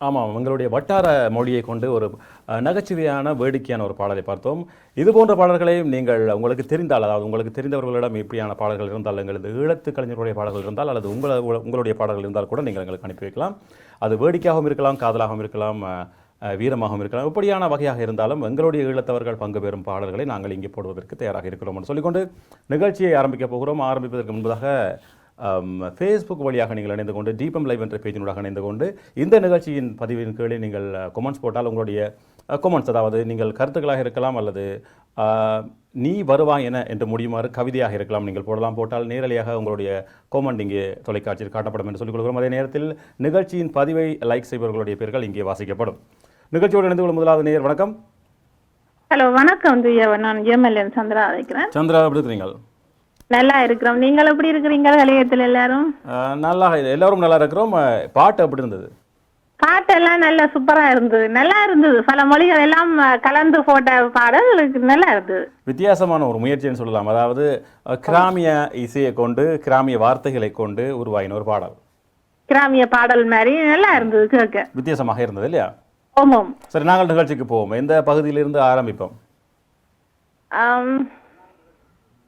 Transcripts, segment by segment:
ஆமாம், எங்களுடைய வட்டார மொழியை கொண்டு ஒரு நகைச்சுவையான வேடிக்கையான ஒரு பாடலை பார்த்தோம். இது போன்ற பாடல்களையும் நீங்கள் உங்களுக்கு தெரிந்தால், அதாவது உங்களுக்கு தெரிந்தவர்களிடம் இப்படியான பாடல்கள் இருந்தால், எங்களது ஈழத்து கலைஞர்களுடைய பாடல்கள் இருந்தால் அல்லது உங்களுடைய பாடல்கள் இருந்தால் கூட நீங்கள் எங்களுக்கு அனுப்பி வைக்கலாம். அது வேடிக்கையாகவும் இருக்கலாம், காதலாகவும் இருக்கலாம், வீரமாகவும் இருக்கலாம். இப்படியான வகையாக இருந்தாலும் எங்களுடைய ஈழத்தவர்கள் பங்கு பெறும் பாடல்களை நாங்கள் இங்கே போடுவதற்கு தயாராக இருக்கிறோம் என்று சொல்லிக்கொண்டு நிகழ்ச்சியை ஆரம்பிக்க போகிறோம். ஆரம்பிப்பதற்கு முன்பதாக ஃபேஸ்புக் வழியாக நீங்கள் இணைந்து கொண்டு டிபம் லைவ் என்ற பேஜினூடாக இணைந்து கொண்டு இந்த நிகழ்ச்சியின் பதிவின் கீழே நீங்கள் கொமெண்ட்ஸ் போட்டால் உங்களுடைய கொமெண்ட்ஸ், அதாவது நீங்கள் கருத்துக்களாக இருக்கலாம் அல்லது நீ வருவாய் என என்று முடியுமாறு கவிதையாக இருக்கலாம், நீங்கள் போட்டால் நேரடியாக உங்களுடைய கொமெண்ட் இங்கே தொலைக்காட்சியில் காட்டப்படும் என்று சொல்லிக் கொள்கிறோம். அதே நேரத்தில் நிகழ்ச்சியின் பதிவை லைக் செய்பவர்களுடைய பேர்கள் இங்கே வாசிக்கப்படும். நிகழ்ச்சியோடு இணைந்து கொள்ளும் முதலாவது நேயர். வணக்கம். ஹலோ, வணக்கம். நான் எம்எல்ஏ சந்திரா அழைக்கிறேன். சந்திரா, எப்படி இருக்கிறீங்க? நல்லா இருக்கிறோம். நீங்கள் எப்படி இருக்கிறீங்க? கலையத்தில் எல்லாரும் நல்லா, எல்லாரும் நல்லா இருக்கிறோம். பாட்டு எப்படி இருந்தது? பாட்டெல்லாம் நல்லா சூப்பரா இருந்தது, நல்லா இருந்தது. பல மொழிகள் எல்லாம் கலந்து போட்ட பாடல் நல்லா இருந்தது. வித்தியாசமான ஒரு முயற்சின்னு சொல்லலாம். அதாவது கிராமிய இசையை கொண்டு, கிராமிய வார்த்தைகளை கொண்டு உருவாகின ஒரு பாடல். கிராமிய பாடல் மாதிரி நல்லா இருந்தது, கேட்க வித்தியாசமாக இருந்தது இல்லையா? ஆமாம். சரி, நாங்கள் நிகழ்ச்சிக்கு போவோம். எந்த பகுதியிலிருந்து ஆரம்பிப்போம்?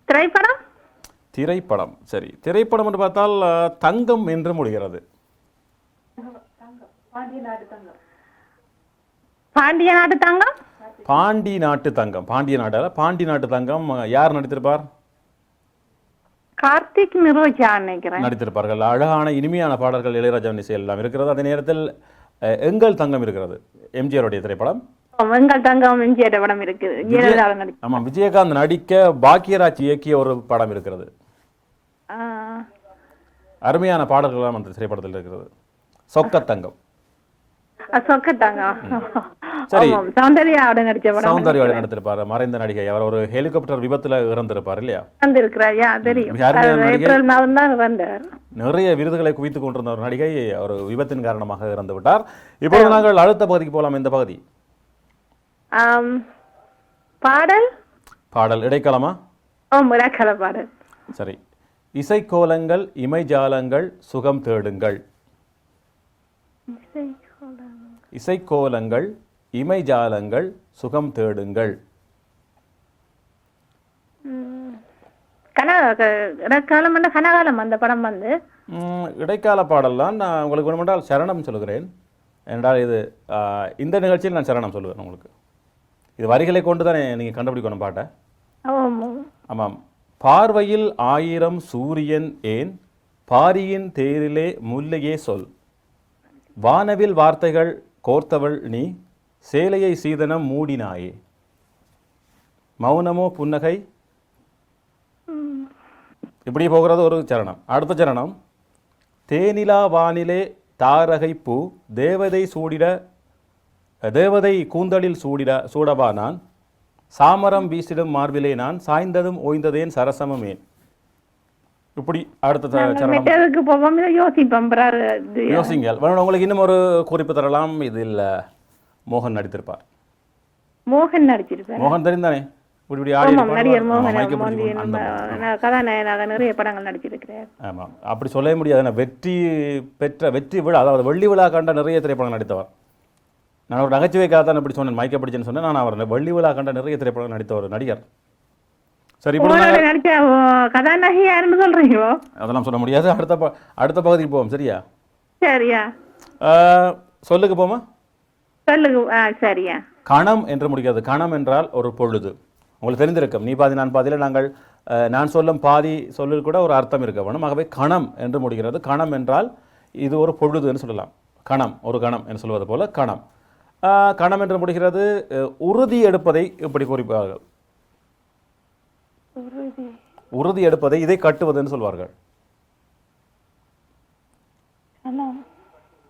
திரைப்படம். திரைப்படம். சரி, திரைப்படம் என்று பார்த்தால் தங்கம் என்று முடிகிறது. பாண்டிய நாட்டு தங்கம். பாண்டிய நாட்டு தங்கம். பாண்டிய நாட்டு தங்கம் யார் நடித்திருப்பார்? கார்த்திக் நிரோஜா நினைக்கிறேன் நடித்திருப்பார்கள். அழகான இனிமையான பாடல்கள் இளையராஜா இசை எல்லாம் இருக்கிறது. அதே நேரத்தில் எங்கள் தங்கம் இருக்கிறது, எம்ஜிஆருடைய திரைப்படம். எங்கள் தங்கம் எம்ஜிஆர் படம் இருக்குது. ஆமா, விஜயகாந்த் நடிக்க பாக்கியராஜ் இயக்கிய ஒரு படம் இருக்கிறது. அருமையான பாடல்கள் அந்த திரைப்படத்தில் இருக்கிறது. சொக்கத்தங்கம். சரி, சௌந்தர்யாவோட நடித்திருப்பார். மறைந்த நடிகை. அவர் ஒரு ஹெலிகாப்டர் விபத்துல இறந்திருப்பார் இல்லையா? நிறைய விருதுகளை குவித்துக் கொண்டிருந்த ஒரு நடிகை ஒரு விபத்தின் காரணமாக இறந்து விட்டார். இப்பொழுது நாங்கள் அடுத்த பகுதிக்கு போகலாம். இந்த பகுதி பாடல் இடைக்காலமா? பாடல். சரி. இசைக்கோலங்கள் இமைஜாலங்கள் சுகம் தேடுங்கள். இசைக்கோலங்கள் இமைஜாலங்கள் சுகம் தேடுங்கள். கனகாலம் அந்த படம் வந்து இடைக்கால பாடல் தான். நான் உங்களுக்கு வேணுமென்றால் சரணம் சொல்லுகிறேன். என்றால் இது இந்த நிகழ்ச்சியில் நான் சரணம் சொல்லுவேன் உங்களுக்கு. இது வரிகளை கொண்டு தானே நீங்கள் கண்டுபிடிக்கணும் பாட்டை. ஆமாம். பார்வையில் 1000 சூரியன் ஏன், பாரியின் தேரிலே முல்லையே சொல், வானவில் வார்த்தைகள் கோர்த்தவள் நீ, சேலையை சீதனம் மூடினாயே, மௌனமோ புன்னகை. இப்படி போகிறது ஒரு சரணம். அடுத்த சரணம், தேனிலா வானிலே தாரகை பூ, தேவதை கூந்தலில் சூடவா நான், சாமரம் வீசிடும் மார்பிலே நான், சாய்ந்ததும் ஓய்ந்ததேன் சரசமமேன். இப்படி அடுத்த யோசிங்கள். உங்களுக்கு இன்னும் ஒரு குறிப்பு தரலாம். இதில் மோகன் நடித்திருப்பார். மோகன் தெரிந்தானே? அப்படி சொல்ல முடியாது. வெற்றி விழா, அதாவது வெள்ளி விழா கண்ட நிறைய திரைப்படம் நடித்தவர். நான் ஒரு நகைச்சுவைக்காக தான் இப்படி சொன்னேன், மயக்க பிடிச்சேன்னு சொன்னேன். நான் அவர் வெள்ளி விழா கண்ட நிறைய திரைப்படம் நடித்த ஒரு நடிகர். சரி, அதெல்லாம் சொல்ல முடியாது. அடுத்த பகுதிக்கு போவோம். சரியா? சொல்லுக்கு போமா? கணம் என்று முடிக்கிறது. கணம் என்றால் ஒரு பொழுது. உங்களுக்கு தெரிந்திருக்கும். நீ பாதி நான் பாதியில் நாங்கள் நான் சொல்லும் பாதி சொல்லில் கூட ஒரு அர்த்தம் இருக்க வேணும். ஆகவே கணம் என்று முடிகிறது. கணம் என்றால் இது ஒரு பொழுதுன்னு சொல்லலாம். கணம், ஒரு கணம் என்று சொல்வது போல கணம். கணம் என்று முடிகிறது. உறுதி எடுப்பதை இப்படி குறிப்பார்கள். உறுதி எடுப்பதை இதை கட்டுவதுன்னு சொல்வார்கள்.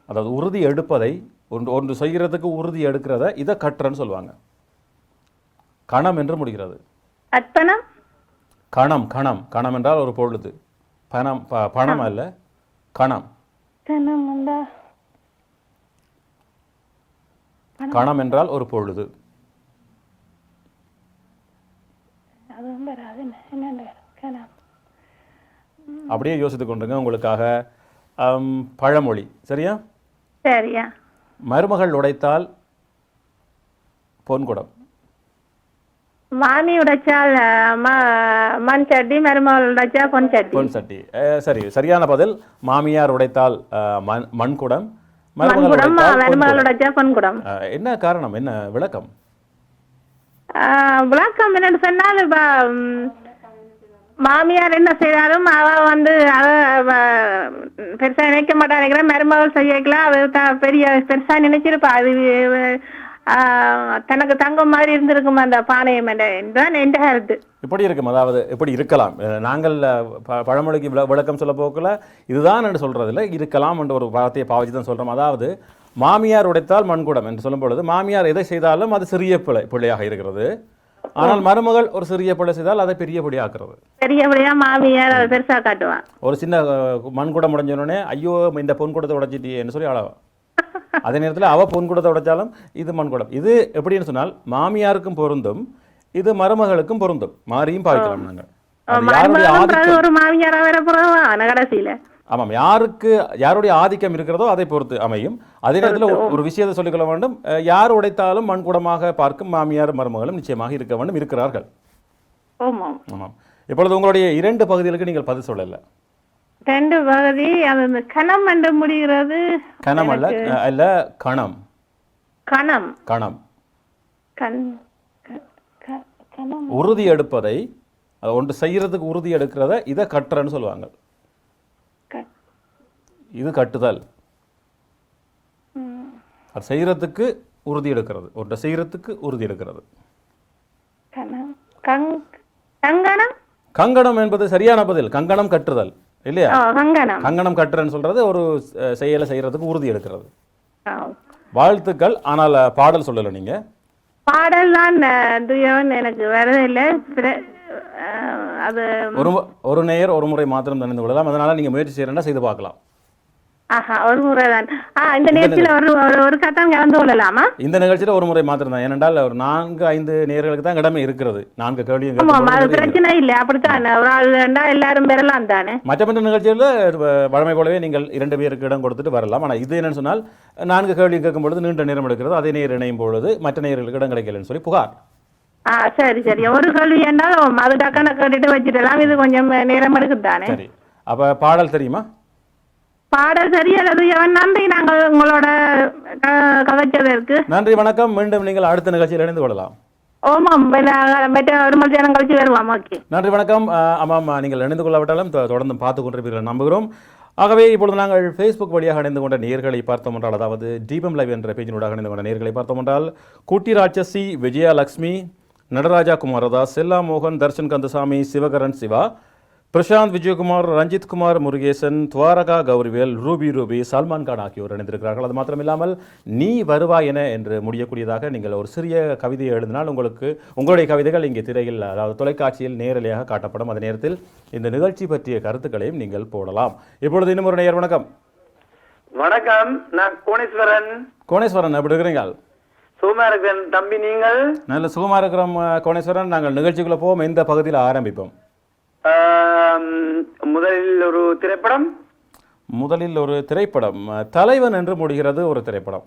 அதாவது உறுதி எடுப்பதை, ஒன்று செய்கிறதுக்கு உறுதி எடுக்கிறத இதை கட்டுறன்னு சொல்லுவாங்க. கணம் என்று முடிகிறது. கணம். கணம் கணம் என்றால் ஒரு பொழுது. பணம் அல்ல, கணம். கணம் என்றால் ஒரு பொழுது. அப்படியே யோசித்துக் கொண்டுங்க. உங்களுக்காக பழமொழி. சரியா? மருமகள் உடைத்தால் பொன்குடம். மாமி உடைச்சால் மண் சட்டி, மருமகள் உடைச்சா பொன் சட்டி. பொன் சட்டி. சரி, சரியான பதில். மாமியார் உடைத்தால் மண்குடம், மண்குடம், மருமகள் உடைச்சா பொன்குடம். என்ன காரணம், என்ன விளக்கம்? விளக்கம் என்னன்னு சொன்னால், மாமியார் என்ன செய்தாலும் அவ வந்து பெருசா நினைக்க மாட்டா. நினைக்கிறேன் மருமகள் செய்யக்கலாம், அது பெரிய பெருசா நினைச்சிருப்பா. அது தனக்கு தங்கம் மாதிரி இருந்திருக்கும் அந்த பானையம் என்ற கருத்து. இப்படி இருக்கும், அதாவது இப்படி இருக்கலாம். நாங்கள் பழமொழிக்கு விளக்கம் சொல்ல போக்கல இதுதான் என்று சொல்றதில்ல, இருக்கலாம் என்ற ஒரு வார்த்தையை பாவிச்சு தான் சொல்றோம். அதாவது மாமியார் உடைத்தால் மண்குடம் என்று சொல்லும் பொழுது மாமியார் எதை செய்தாலும் அது சிறிய பிள்ளையாக இருக்கிறது. ஆனால் மருமகள் ஒரு சிறிய பிள்ளை செய்தால் அதை பெரிய பிள்ளையாக்குறது. பெரிய பிள்ளையா மாமியார் அதை பெருசா காட்டுவான். ஒரு சின்ன மண்குடம் உடைஞ்சோடனே ஐயோ இந்த பொன்குடத்தை உடைச்சிட்டியேன்னு சொல்லி அழவா. அதே நேரத்தில் அவ பொன்குடத்தை உடைச்சாலும் இது மண்குடம். இது எப்படின்னு சொன்னால் மாமியாருக்கும் பொருந்தும், இது மருமகளுக்கும் பொருந்தும். மாறியும் பாவிக்கலாம் நாங்கள். ஒரு மாமியாரா வேற போறோம் கடைசியில. ஆமாம், யாருடைய ஆதிக்கம் இருக்கிறதோ அதை பொறுத்து அமையும். அதே நேரத்தில் ஒரு விஷயத்தை சொல்லிக்கொள்ள வேண்டும், யார் உடைத்தாலும் மண்குடமாக பார்க்கும் மாமியார் மருமகளும் நிச்சயமாக இருக்க வேண்டும், இருக்கிறார்கள். ஆமாம். இப்பொழுது உங்களுடைய 2 பகுதிகளுக்கு நீங்கள் பதில் சொல்லல. 2 பகுதி அது கணம் என்று முடிகிறது. கணம் அல்ல கணம். கணம். கணம். உறுதி எடுப்பதை, ஒன்று செய்யறதுக்கு உறுதி எடுக்கிறத இதை கட்டுறன்னு சொல்லுவாங்க. இது கட்டுதல். அது செய்யறதுக்கு உறுதி எடுக்கிறது, ஒன்றை செய்யறதுக்கு உறுதி எடுக்கிறது. கங்கணம் என்பது சரியான பதில். கங்கணம் கட்டுதல் இல்லையா? கங்கணம் கட்டுறன்னு சொல்றது ஒரு செயலை செய்யறதுக்கு உறுதி எடுக்கிறது. வாழ்த்துக்கள். ஆனால் பாடல் சொல்லல நீங்க. பாடல் தான் எனக்கு வரதில்லை. அது ஒரு நேயர் ஒரு முறை மாத்திரம் தெரிந்து கொள்ளலாம். அதனால நீங்க முயற்சி செய்யறா செய்து பார்க்கலாம். ஒரு முறை தான். இந்த நேரத்தில் ஒரு கட்டம் கலந்து கொள்ளலாமா? இந்த நிகழ்ச்சியில ஒரு முறை மாத்திரம் தான். ஏனென்றால் ஒரு 4-5 நேயர்களுக்கு தான் இடமே இருக்கிறது. 4 கேள்வியும் பிரச்சனை இல்லை. அப்படித்தான் ஒரு ஆள் எல்லாரும் பெறலாம் தானே. மற்ற நிகழ்ச்சியில வழமை போலவே நீங்கள் 2 பேருக்கு இடம் கொடுத்துட்டு வரலாம். ஆனால் இது என்னன்னு சொன்னால் 4 கேள்வி கேட்கும் பொழுது நீண்ட நேரம் எடுக்கிறது. அதே நேரம் இணையும் பொழுது மற்ற நேயர்களுக்கு இடம் கிடைக்கலன்னு சொல்லி புகார். சரி சரி. ஒரு கேள்வி என்றாலும் அது டக்கான கேட்டுட்டு வச்சுட்டலாம். இது கொஞ்சம் நேரம் எடுக்குது தானே. சரி, அப்ப பாடல் தெரியுமா? பாடல் சரியல்லது. நன்றி, நாங்கள் உங்களோட கதைச்சதற்கு நன்றி, வணக்கம். மீண்டும் நீங்கள் அடுத்த நிகழ்ச்சியில் இணைந்து கொள்ளலாம். ஒரு மத்தியானம் கழிச்சு வருவோம். ஓகே, நன்றி, வணக்கம். ஆமாம், நீங்கள் இணைந்து கொள்ளாவிட்டாலும் தொடர்ந்து பார்த்து கொண்டிருப்பீர்கள் நம்புகிறோம். ஆகவே இப்பொழுது நாங்கள் ஃபேஸ்புக் வழியாக இணைந்து கொண்ட நேர்களை பார்த்தோம் என்றால், அதாவது தீபம் லைவ் என்ற பேஜினூடாக இணைந்து கொண்ட நேர்களை பார்த்தோம் என்றால், குட்டி ராட்சசி, விஜயலட்சுமி, நடராஜா குமாரதாஸ், செல்லா மோகன், தர்ஷன் கந்தசாமி, சிவகரன் சிவா, பிரசாந்த் விஜயகுமார், ரஞ்சித் குமார் முருகேசன், துவாரகா கௌரிவேல், ரூபி, சல்மான் கான் ஆகியோர் இணைந்திருக்கிறார்கள். அது மாத்திரமில்லாமல் நீ வருவாய் என என்று முடியக்கூடியதாக நீங்கள் ஒரு சிறிய கவிதையை எழுதினால் உங்களுடைய கவிதைகள் இங்கே திரையில், அதாவது தொலைக்காட்சியில் நேரலையாக காட்டப்படும். அதே நேரத்தில் இந்த நிகழ்ச்சி பற்றிய கருத்துக்களையும் நீங்கள் போடலாம். இப்பொழுது இன்னும் ஒரு நேயர். வணக்கம். வணக்கம், நான் கோணேஸ்வரன். கோணேஸ்வரன், எப்படி இருக்கிறீங்க? சுகமா இருக்கிறேன் தம்பி, நீங்கள்? நல்ல சுகமா இருக்கிறோம் கோணேஸ்வரன். நாங்கள் நிகழ்ச்சிக்குள்ள போவோம். எந்த பகுதியில் ஆரம்பிப்போம்? முதலில் ஒரு திரைப்படம். தலைவன் என்று முடிகிறது ஒரு திரைப்படம்.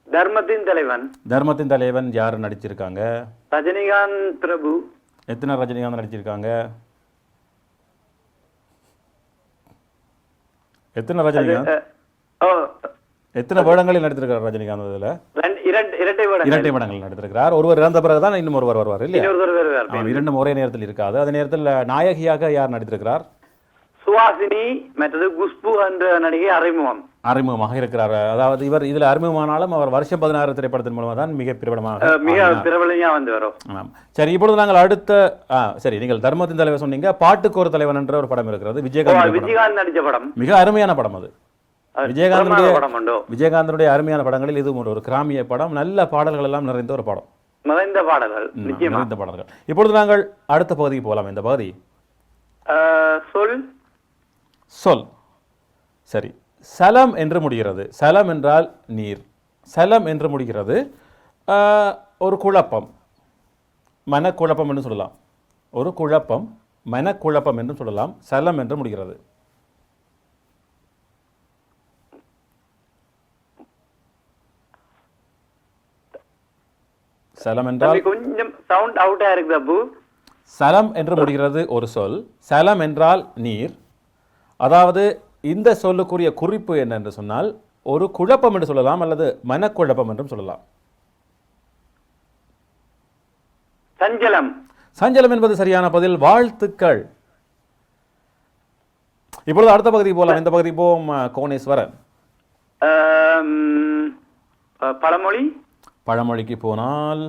தர்மத்தின் தலைவன் யார் நடிச்சிருக்காங்க? ரஜினிகாந்த் பிரபு. எத்தனை ரஜினிகாந்த் நடிச்சிருக்காங்க? எத்தனை வேடங்களில் நடித்திருக்கிறார் ரஜினிகாந்த்? அதுல இரட்டை வேடங்கள் நடித்திருக்கிறார். ஒருவர் இறந்த பிறகுதான் இன்னும் ஒருவர் வருவார் இல்லையா? 2 ஒரே நேரத்தில் இருக்காது. அதே நேரத்தில் நாயகியாக யார் நடித்திருக்கிறார்? சுவாசினி, மற்றது குஷ்பு என்ற நடிகை அறிமுகமாக இருக்கிறார். அதாவது இவர் இதுல அறிமுகமானாலும் அவர் வருஷம் 16 திரைப்படத்தின் மூலமாக தான் மிக பிரபலமா வந்து வரும். சரி, இப்பொழுது நாங்கள் அடுத்த சரி, நீங்கள் தர்மத்தின் தலைவர் சொன்னீங்க. பாட்டுக்கு ஒரு தலைவன் என்ற ஒரு படம் இருக்கிறது. விஜயகாந்த் நடிச்ச படம். மிக அருமையான படம் அது. விஜயகாந்தனுடைய அருமையான படங்களில் இது ஒரு கிராமிய படம். நல்ல பாடல்கள் எல்லாம் நிறைந்த ஒரு படம். நிறைந்த பாடல்கள். இப்பொழுது நாங்கள் அடுத்த பகுதிக்கு போகலாம். இந்த பகுதி சொல். சரி, சலம் என்று முடிகிறது. சலம் என்றால் நீர். சலம் என்று முடிகிறது. ஒரு குழப்பம், மனக்குழப்பம் என்று சொல்லலாம். ஒரு குழப்பம், மனக்குழப்பம் என்று சொல்லலாம். சலம் என்று முடிகிறது. சலம் என்றால் தம்பி கொஞ்சம் சவுண்ட் அவுட்டா இருக்குது அப்பு. சலம் என்று முடிகிறது ஒரு சொல். சலம் என்றால் நீர். அதாவது இந்த சொல்லுக்குரிய குறிப்பு என்ன என்று சொன்னால் ஒரு குழப்பம் என்று சொல்லலாம் அல்லது மனக்குழப்பம் என்றும் சொல்லலாம். சஞ்சலம். சஞ்சலம் என்பது சரியான பதில். வாழ்த்துக்கள். இப்பொழுது அடுத்த பகுதிக்கு போகலாம். இந்த பகுதிக்கு போவோம் கோணேஸ்வரன். பழமொழி. பழமொழிக்கு போனால்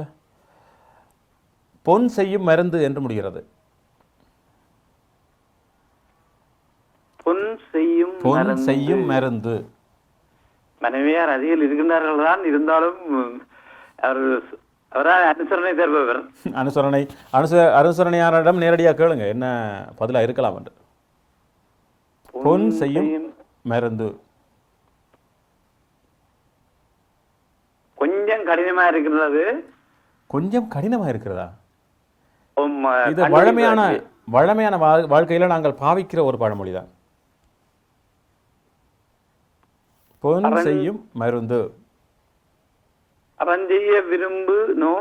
பொன் செய்யும் மருந்து என்று முடிகிறது. பொன் செய்யும் மருந்து. மனைவியார் அதிகள் இருக்கின்றார்கள் தான், இருந்தாலும் அவரால் அனுசரணை தருபவர். அனுசரணையாரிடம் நேரடியாக கேளுங்க என்ன பதிலா இருக்கலாம் என்று. பொன் செய்யும் மருந்து. கொஞ்சம் கடினமா இருக்கிறது. கொஞ்சம் கடினமா இருக்கிறதா? உம், இது வழமையான வாழ்க்கையில நாங்கள் பாவிக்கிற ஒரு பழமொழி தான். பொன் செய்யும் மருந்து. அறஞ்செய்ய விரும்பு நோ.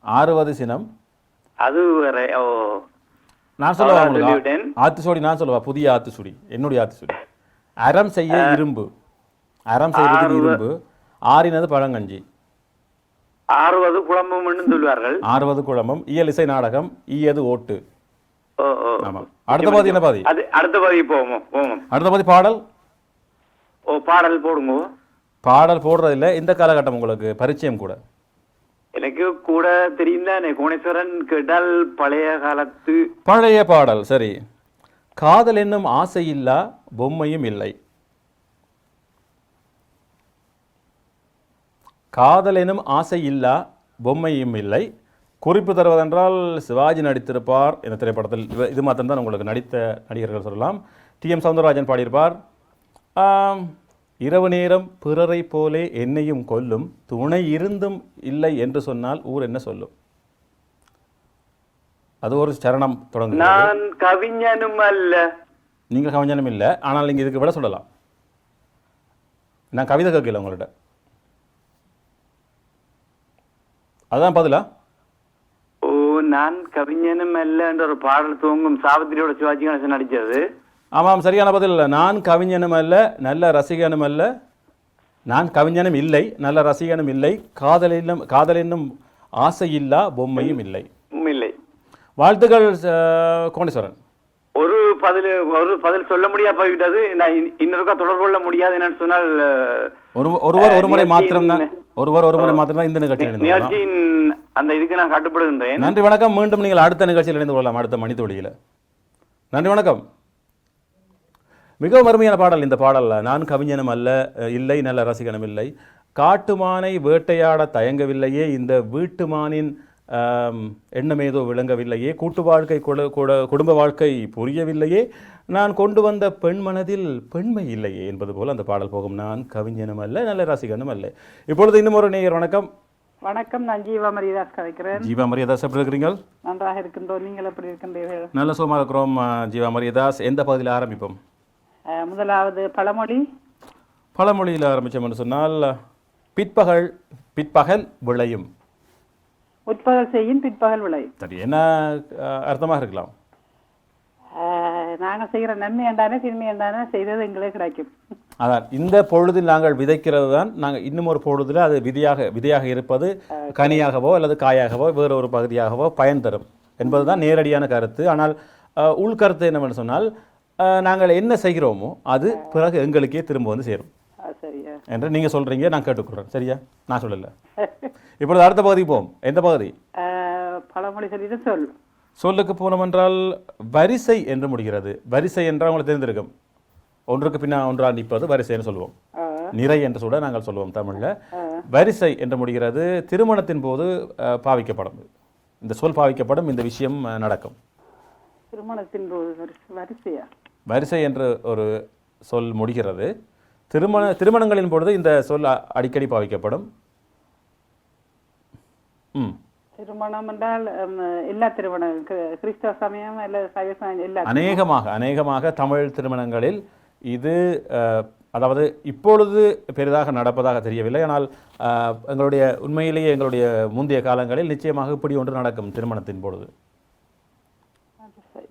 ஆறுவது சினம். அது வேற. ஓ, நான் சொல்லுவா சொல்லிவிட்டேன். ஆத்துச்சூடி. நான் சொல்லுவா புதிய ஆத்துச்சூடி, என்னுடைய ஆத்துச்சூடி. அறம் செய்ய இரும்பு. அறம் செய்வது இரும்பு. ஆறினது பழங்கஞ்சி. ஆறுவது குழம்பும் சொல்வார்கள். ஆறுவது குழம்பும். இயல் இசை நாடகம். ஈயது ஓட்டு. ஓ ஓ. ஆமா. அடுத்த பாதி என்ன பாதி? அது அடுத்த பாதி போவோம். அடுத்த பாதி பாடல். ஓ, பாடல் போடுங்க. பாடல் போடுறதில்ல. இந்த காலகட்டம் உங்களுக்கு பரிச்சயம் கூட. எனக்கு கூட தெரியும் தானே, கோணேஸ்வரன் கேட்டால் பழைய பாடல். சரி. காதல் என்னும் ஆசை இல்லா பொம்மையும் இல்லை. காதல் எனும் ஆசை இல்லா பொம்மையும் இல்லை. குறிப்பு தருவதென்றால் சிவாஜி நடித்திருப்பார் இந்த திரைப்படத்தில். இது மாத்திரம்தான் உங்களுக்கு நடித்த நடிகர்கள் சொல்லலாம். டி.எம். சௌந்தரராஜன் பாடியிருப்பார். இரவு நேரம் பிறரை போலே என்னையும் கொல்லும், துணை இருந்தும் இல்லை என்று சொன்னால் ஊர் என்ன சொல்லும்? அது ஒரு சரணம் தொடங்கும். நான் கவிஞனும் அல்ல. நீங்கள் கவிஞனும் இல்லை, ஆனால் நீங்கள் இதுக்கு விட சொல்லலாம். நான் கவிதை கேட்கல உங்கள்கிட்ட. அதுதான் பதிலா? ஓ, நான் கவிஞனும் அல்ல என்ற ஒரு பாடல் தூங்கும் சாவித்திரியோட சிவாஜி கணேசன் நடிச்சது. ஆமாம், சரியான பதில். நான் கவிஞனும் அல்ல, நல்ல ரசிகனும் அல்ல. நான் கவிஞனும் இல்லை, நல்ல ரசிகனும் இல்லை. காதலினும் ஆசையில்லா பொம்மையும் இல்லை. இல்லை. வாழ்த்துக்கள் கோணேஸ்வரன். ஒரு பதில் சொல்ல முடியா போய்விட்டது. நான் இன்னொருக்கா தொடர்பு கொள்ள முடியாது என்னன்னு சொன்னால் ஒருவர் ஒரு முறை மாத்திரம்தான் இந்த நிகழ்ச்சியின் அந்த இதுக்கு நான் கட்டுப்படுகின்றேன். நன்றி, வணக்கம். மீண்டும் நீங்கள் அடுத்த நிகழ்ச்சியில் இணைந்து கொள்ளலாம், அடுத்த மணித்துளியில். நன்றி, வணக்கம். மிகவும் அருமையான பாடல் இந்த பாடல். நான் கவிஞனும் அல்ல, இல்லை நல்ல ரசிகனும் இல்லை. காட்டுமானை வேட்டையாட தயங்கவில்லையே, இந்த வீட்டுமானின் எண்ணமேதோ விளங்கவில்லையே, கூட்டு வாழ்க்கை குடும்ப வாழ்க்கை புரியவில்லையே, நான் கொண்டு வந்த பெண் மனதில் பெண்மை இல்லையே என்பது போல் அந்த பாடல் போகும். நான் கவிஞனும் அல்ல, நல்ல ரசிகனும் அல்ல. இப்பொழுது இன்னும் ஒரு நேயர். வணக்கம். வணக்கம், நான் ஜீவா மரியதாஸ் கதைக்கிறேன். ஜீவா மரியதாஸ், எப்படி இருக்கிறீங்க? நன்றாக இருக்கின்றோம். நீங்கள் எப்படி இருக்கின்றீர்கள்? நல்ல சுகமாக இருக்கிறோம். ஜீவா மரியதாஸ், எந்த பகுதியில் ஆரம்பிப்போம்? முதலாவது பழமொழி. பழமொழியில் ஆரம்பித்தோம்னு சொன்னால் பிற்பகல் விளையும். உட்பகல் செய்யும் பிற்பகல் விளையும். சரி, என்ன அர்த்தமாக இருக்கலாம்? நாங்கள் செய்கிற நன்மை என்றானே தீன்மை என்றானே செய்தது எங்களே கிடைக்கும். அதான், இந்த பொழுதில் நாங்கள் விதைக்கிறது தான் நாங்கள் இன்னும் ஒரு பொழுதில் அது விதையாக இருப்பது கனியாகவோ அல்லது காயாகவோ வேறு ஒரு பகுதியாகவோ பயன் தரும் என்பதுதான் நேரடியான கருத்து. ஆனால் உள்கருத்து என்னவென்று சொன்னால் நாங்கள் என்ன செய்கிறோமோ அது பிறகு எங்களுக்கே திரும்ப வந்து சேரும் என்று நீங்கள் சொல்கிறீங்க, நான் கேட்டுக்கொள்கிறேன். சரியா? நான் சொல்லலை. இப்பொழுது அடுத்த பகுதிக்கு போவோம். எந்த பகுதி? பழமொழி சொல்லிட்டு சொல்லுக்கு போனோம் என்றால் வரிசை என்று முடிகிறது. வரிசை என்றால் உங்களுக்கு தெரிந்திருக்கும், ஒன்றுக்கு பின்னா ஒன்றாக நிற்பது வரிசைன்னு சொல்லுவோம். நிறை என்று கூட நாங்கள் சொல்லுவோம் தமிழில். வரிசை என்று முடிகிறது. திருமணத்தின் போது பாவிக்கப்படும் இந்த சொல் பாவிக்கப்படும், இந்த விஷயம் நடக்கும். திருமணத்தின் போது வரிசையா? வரிசை என்று ஒரு சொல் முடிகிறது. திருமணங்களின் பொழுது இந்த சொல் அடிக்கடி பாவிக்கப்படும். திருமணம் என்றால் எல்லா திருமணம், கிறிஸ்தவ சமயம் எல்லா அநேகமாக தமிழ் திருமணங்களில் இது அதாவது இப்பொழுது பெரிதாக நடப்பதாக தெரியவில்லை. ஆனால் எங்களுடைய உண்மையிலேயே எங்களுடைய முந்தைய காலங்களில் நிச்சயமாக இப்படி ஒன்று நடக்கும். திருமணத்தின் பொழுது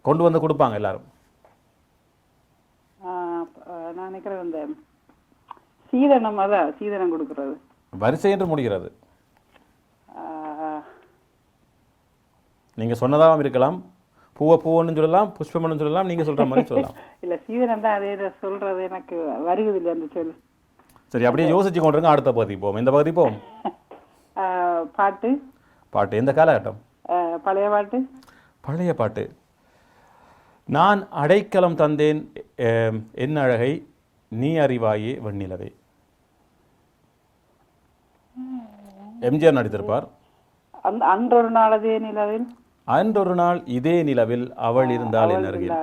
கொண்டு வந்து கொடுப்பாங்க எல்லாரும். நான் நினைக்கிறேன் இந்த சீதனம், அதான் சீதனம் கொடுக்கறது வரிசை என்று முடிகிறது. நீங்கள் சொன்னதாகவும் இருக்கலாம், பூவன்னு சொல்லலாம், புஷ்பம்னு சொல்லலாம், நீங்கள் சொல்கிற மாதிரி சொல்லலாம். இல்ல சீதனம் தான் அதே சொல்றது, எனக்கு வருகுது இல்லை அந்த சொல். சரி, அப்படியே யோசிச்சு கொண்டிருங்க. அடுத்த பகுதி போவோம். எந்த பகுதி போவோம்? பாட்டு. பாட்டு எந்த காலகட்டம்? பழைய பாட்டு. பழைய பாட்டு. நான் அடைக்கலம் தந்தேன் என் அழகை நீ அறிவாயே வெண்ணிலவே. எம்ஜிஆர் நடித்திருப்பார். அன்றொரு நாள் அதே நிலவில், அன்றொரு நாள் இதே நிலவில் அவள் இருந்தால் என் அருகில்.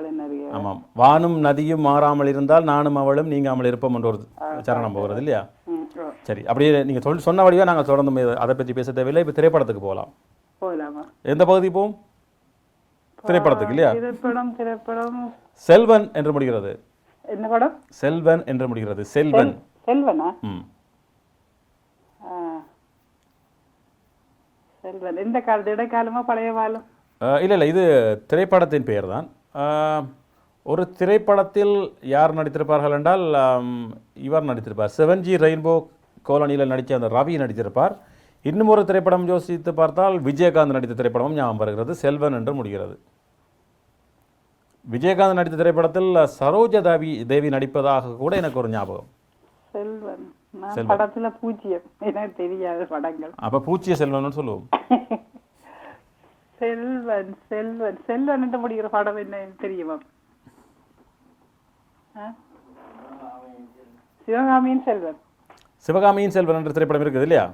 ஆமாம், வானும் நதியும் மாறாமல் இருந்தால் நானும் அவளும் நீங்காமல் இருப்போம் என்ற ஒரு சரணம் போகிறது இல்லையா? சரி, அப்படியே நீங்கள் சொன்ன வழியாக நாங்கள் தொடர்ந்து அதை பற்றி பேச தேவையில்லை. இப்போ திரைப்படத்துக்கு போகலாம். எந்த பகுதி போவோம்? திரைப்படத்துக்கு இல்லையா? திரைப்படம் செல்வன் என்று முடிகிறது. என்ன படம்? செல்வன் என்று முடிகிறது. செல்வன். செல்வனா? செல்வன் எந்த காலத்து? இடைக்காலமா பழைய காலம்? இல்லை, இது திரைப்படத்தின் பெயர் தான். ஒரு திரைப்படத்தில் யார் நடித்திருப்பார்கள் என்றால் இவர் நடித்திருப்பார். 7G ரெயின்போ காலனியில் நடித்த அந்த ரவி நடித்திருப்பார். இன்னும் ஒரு திரைப்படம் யோசித்து பார்த்தால் விஜயகாந்த் நடித்த திரைப்படமும் ஞாபகம் வருகிறது. செல்வன் என்று முடிகிறது. விஜயகாந்த் நடித்த திரைப்படத்தில் சரோஜா தேவி நடிப்பதாக கூட எனக்கு ஒரு ஞாபகம். செல்வன் படத்துல பூஜ்ஜியம், எனக்கு தெரியாத படங்கள். அப்ப பூச்சிய செல்வன் சொல்லுவோம். செல்வன் செல்வன் செல்வன் என்று முடிகிற படம் என்ன தெரியுமா? சிவகாமியின் செல்வன். சிவகாமியின் செல்வன் என்ற திரைப்படம் இருக்குது இல்லையா?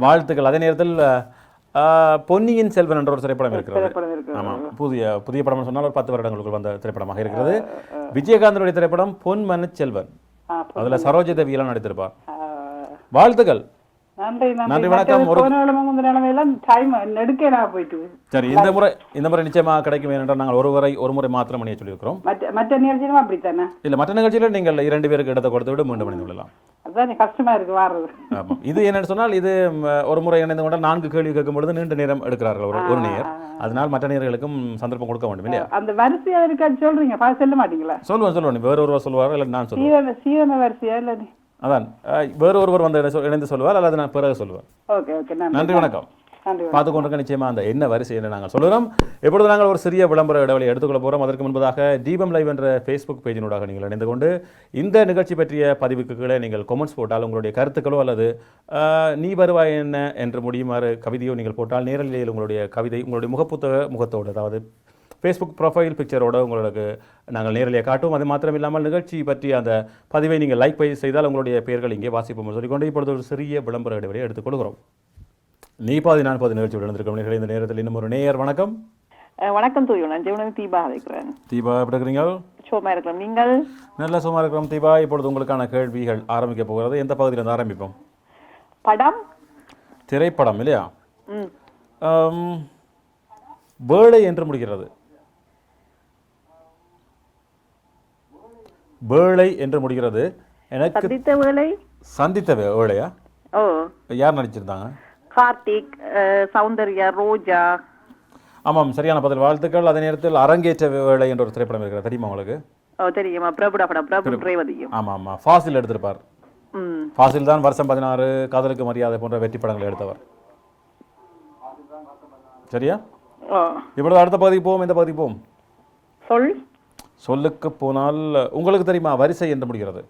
வாழ்த்துக்கள். அதே நேரத்தில் பொன்னியின் செல்வன் என்ற ஒரு திரைப்படம் இருக்கிறது. ஆமாம், புதிய படம் சொன்னால் ஒரு 10 வருடங்களுக்குள் வந்த திரைப்படமாக இருக்கிறது. விஜயகாந்தனுடைய திரைப்படம் பொன்மன செல்வன். அதுல சரோஜா தேவியெல்லாம் நடித்திருப்பார். வாழ்த்துக்கள். நன்றி, வணக்கம். சரி, இந்த முறை நிச்சயமாக கிடைக்கும். ஏனென்றால் நாங்கள் ஒரு முறை மாத்திரம் அணிய சொல்லியிருக்கிறோம். மற்ற நிகழ்ச்சியும் அப்படித்தானே? இல்ல, மற்ற நிகழ்ச்சியில நீங்கள் 2 பேருக்கு இடத்தை கொடுத்து விட்டு மீண்டும் அணிந்து கொள்ளலாம். அதான் கஷ்டமா இருக்கு வாடுறது. ஆமாம், இது என்னன்னு சொன்னால் இது ஒரு முறை இணைந்து கொண்டால் 4 கேள்வி கேட்கும் பொழுது நீண்ட நேரம் எடுக்கிறார்கள் ஒரு நேயர். அதனால் மற்ற நேயர்களுக்கும் சந்தர்ப்பம் கொடுக்க வேண்டும் இல்லையா? அந்த வரிசையா இருக்கான்னு சொல்றீங்க, சொல்ல மாட்டீங்களா? சொல்லுவேன். வேற ஒருவர் சொல்லுவார், இல்லை நான் சொல்லுவேன். சீதன வரிசையா இல்ல? அதான், வேற ஒருவர் வந்து இணைந்து சொல்லுவார், அல்லது நான் பிறகு சொல்லுவேன். நன்றி, வணக்கம். பார்த்து கொண்டிருக்க நிச்சயமா அந்த என்ன வரிசை என்று நாங்கள் சொல்லுறோம். எப்பொழுது நாங்கள் ஒரு சிறிய விளம்பர இடைவெளி எடுத்துக்கொள்ள போகிறோம். அதற்கு முன்பதாக தீபம் லைவ் என்ற ஃபேஸ்புக் பேஜினூடாக நீங்கள் இணைந்து கொண்டு இந்த நிகழ்ச்சி பற்றிய பதிவுக்கு கீழே நீங்கள் கமெண்ட்ஸ் போட்டால் உங்களுடைய கருத்துக்களோ அல்லது நீ வருவாய் என்ன என்று முடியுமாறு கவிதையோ நீங்கள் போட்டால் நேரலையில் உங்களுடைய கவிதை உங்களுடைய முகத்தோடு, அதாவது ஃபேஸ்புக் ப்ரொஃபைல் பிக்சரோடு உங்களுக்கு நாங்கள் நேரலையை காட்டுவோம். அது மாத்திரம் இல்லாமல் நிகழ்ச்சி பற்றி அந்த பதிவை நீங்கள் லைக் செய்தால் உங்களுடைய பெயர்கள் இங்கே வாசிப்போம் சொல்லிக்கொண்டு இப்பொழுது ஒரு சிறிய விளம்பர இடைவெளியை எடுத்துக்கொள்கிறோம். நீ பாதி நான் பாதி நிகழ்ச்சி நடந்திருக்கோம். இந்த நேரத்தில் இன்னும் ஒரு நேயர். வணக்கம். வணக்கம் தூயு, நான் ஜெவனன் தீபா இருக்கிறேன். தீபா, எப்படி இருக்கிறீங்க? சோமா இருக்கிறோம். நீங்கள்? நல்ல சோமா இருக்கிறோம். தீபா, இப்பொழுது உங்களுக்கான கேள்விகள் ஆரம்பிக்க போகிறது. எந்த பகுதியிலிருந்து ஆரம்பிப்போம்? படம், திரைப்படம் இல்லையா? வேளை என்று முடிகிறது. வேளை என்று முடிகிறது. எனக்கு சந்தித்த வேளையா? யார் நடிச்சிருந்தாங்க? கார்த்திக், சௌந்தர்யா, ரோஜா. ஆமாம், சரியான பதில். வாழ்த்துக்கள். அதே நேரத்தில் அரங்கேற்ற வேளை என்ற ஒரு திரைப்படம் இருக்கிறது, தெரியுமா உங்களுக்கு? தெரியுமா? பிரபுடா படம், பிரபு ரேவதியும். ஆமா, ஃபாசில் எடுத்திருப்பார். ஃபாசில் தான் வருஷம் 16, காதலுக்கு மரியாதை போன்ற வெற்றி படங்களை எடுத்தவர். சரியா? இப்பொழுது அடுத்த பகுதி போவோம். எந்த பகுதி போவோம்? சொல்லுக்கு போனால் உங்களுக்கு தெரியுமா? வரிசை என்று முடிகிறது.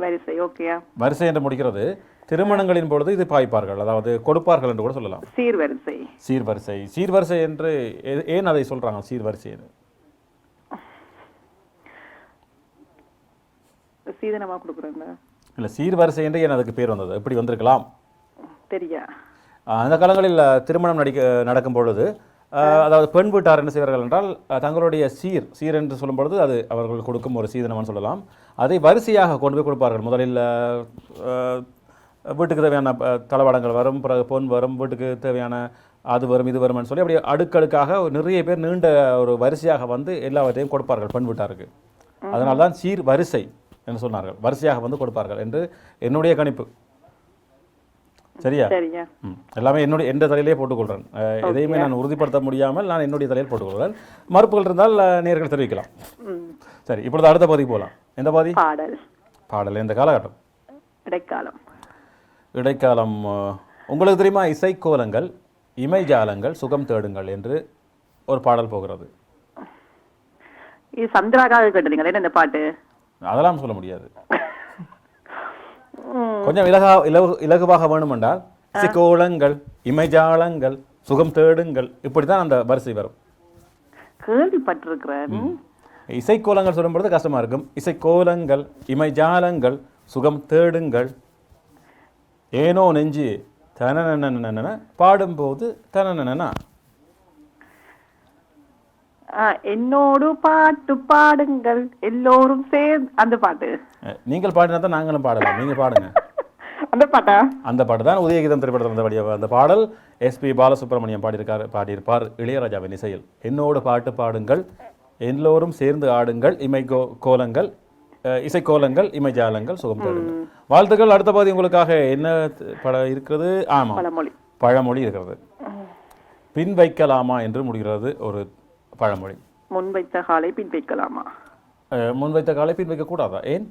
வரிசை, ஓகேயா? வரிசை என்று முடிகிறது. திருமணங்களின் பொழுது இது பாய்ப்பார்கள், அதாவது கொடுப்பார்கள் என்று கூட சொல்லலாம். சீர்வரிசை. சீர்வரிசை. சீர்வரிசை என்று ஏன் அதை சொல்றாங்க? சீர்வரிசை சீதனமா கொடுக்குறாங்க. இல்ல, சீர்வரிசை என்று ஏன் அதுக்கு பேர் வந்தது? எப்படி வந்திருக்கலாம் தெரியா? அந்த காலங்களில் திருமணம் நடக்கும் பொழுது அதாவது பெண் வீட்டார் என்ன செய்வார்கள் என்றால் தங்களுடைய சீர் என்று சொல்லும் பொழுது அது அவர்கள் கொடுக்கும் ஒரு சீதனம்னு சொல்லலாம். அதை வரிசையாக கொண்டு போய் கொடுப்பார்கள். முதலில் வீட்டுக்கு தேவையான தளவாடங்கள் வரும், பிறகு பொன் வரும், வீட்டுக்கு தேவையான அது வரும், இது வரும்னு சொல்லி அப்படியே அடுக்கடுக்காக நிறைய பேர் நீண்ட ஒரு வரிசையாக வந்து எல்லாவற்றையும் கொடுப்பார்கள் பெண் வீட்டாருக்கு. அதனால தான் சீர் வரிசை. என்று சொன்னார்கள். வரிசையாக வந்து கொடுப்பார்கள் என்று என்னுடைய கணிப்பு. சரியா? சரியா. எல்லாமே எந்த தலையிலே போட்டுக்கொள்கிறேன். எதையுமே நான் உறுதிப்படுத்த முடியாமல் நான் என்னுடைய தலையில் போட்டுக்கொள்கிறேன். மறுப்புகள் இருந்தால் நேர்கள் தெரிவிக்கலாம். சரி, இப்பொழுது அடுத்த பகுதிக்கு போகலாம். எந்த பகுதி? பாடல். பாடல். எந்த காலகட்டம்? இடைக்காலம். இடைக்காலம். உங்களுக்கு தெரியுமா, இசைக்கோலங்கள் இமைஜாலங்கள் சுகம் தேடுங்கள் என்று ஒரு பாடல் போகிறது. இது சந்திராக்காக கேட்டீங்களா என்ன இந்த பாட்டு? அதெல்லாம் சொல்ல முடியாது. கொஞ்சம் இலகுவாக வேணுமென்றால் இசைக்கோலங்கள் இமைஜாலங்கள் சுகம் தேடுங்கள், இப்படித்தான் அந்த வரிசை வரும். கேள்விப்பட்டிருக்கிறேன். இசைக்கோலங்கள் சொல்லும்பொழுது கஷ்டமா இருக்கும். இசைக்கோலங்கள் இமைஜாலங்கள் சுகம் தேடுங்கள், ஏனோ நெஞ்சு தனன பாடும்போது தனனா. என்னோடு பாட்டு பாடுங்கள் எல்லோரும் சேர்ந்து, அந்த பாட்டு. நீங்கள் பாடினா தான் நாங்களும் பாடலாம். நீங்க பாடுங்க. அந்த பாட்டா? அந்த பாட்டு தான் உதயகீதம் திரைப்படத்தில் அந்த பாடல். எஸ்பி பாலசுப்ரமணியம் பாடியிருப்பார் இளையராஜாவின் இசையில். என்னோடு பாட்டு பாடுங்கள் எல்லோரும் சேர்ந்து ஆடுங்கள், கோலங்கள் இசைக்கோலங்கள் இமைஜாலங்கள் சுகம் தேடுங்கள். வாழ்த்துக்கள். அடுத்த பகுதி உங்களுக்காக என்ன படம் இருக்கிறது? ஆமா, பழமொழி இருக்கிறது. பின் வைக்கலாமா என்று முடிகிறது ஒரு பழமொழி. முன்வைத்த காலை பின் வைக்கலாமா? முன்வைத்த காலை பின் வைக்க கூடாதா? ஏன்?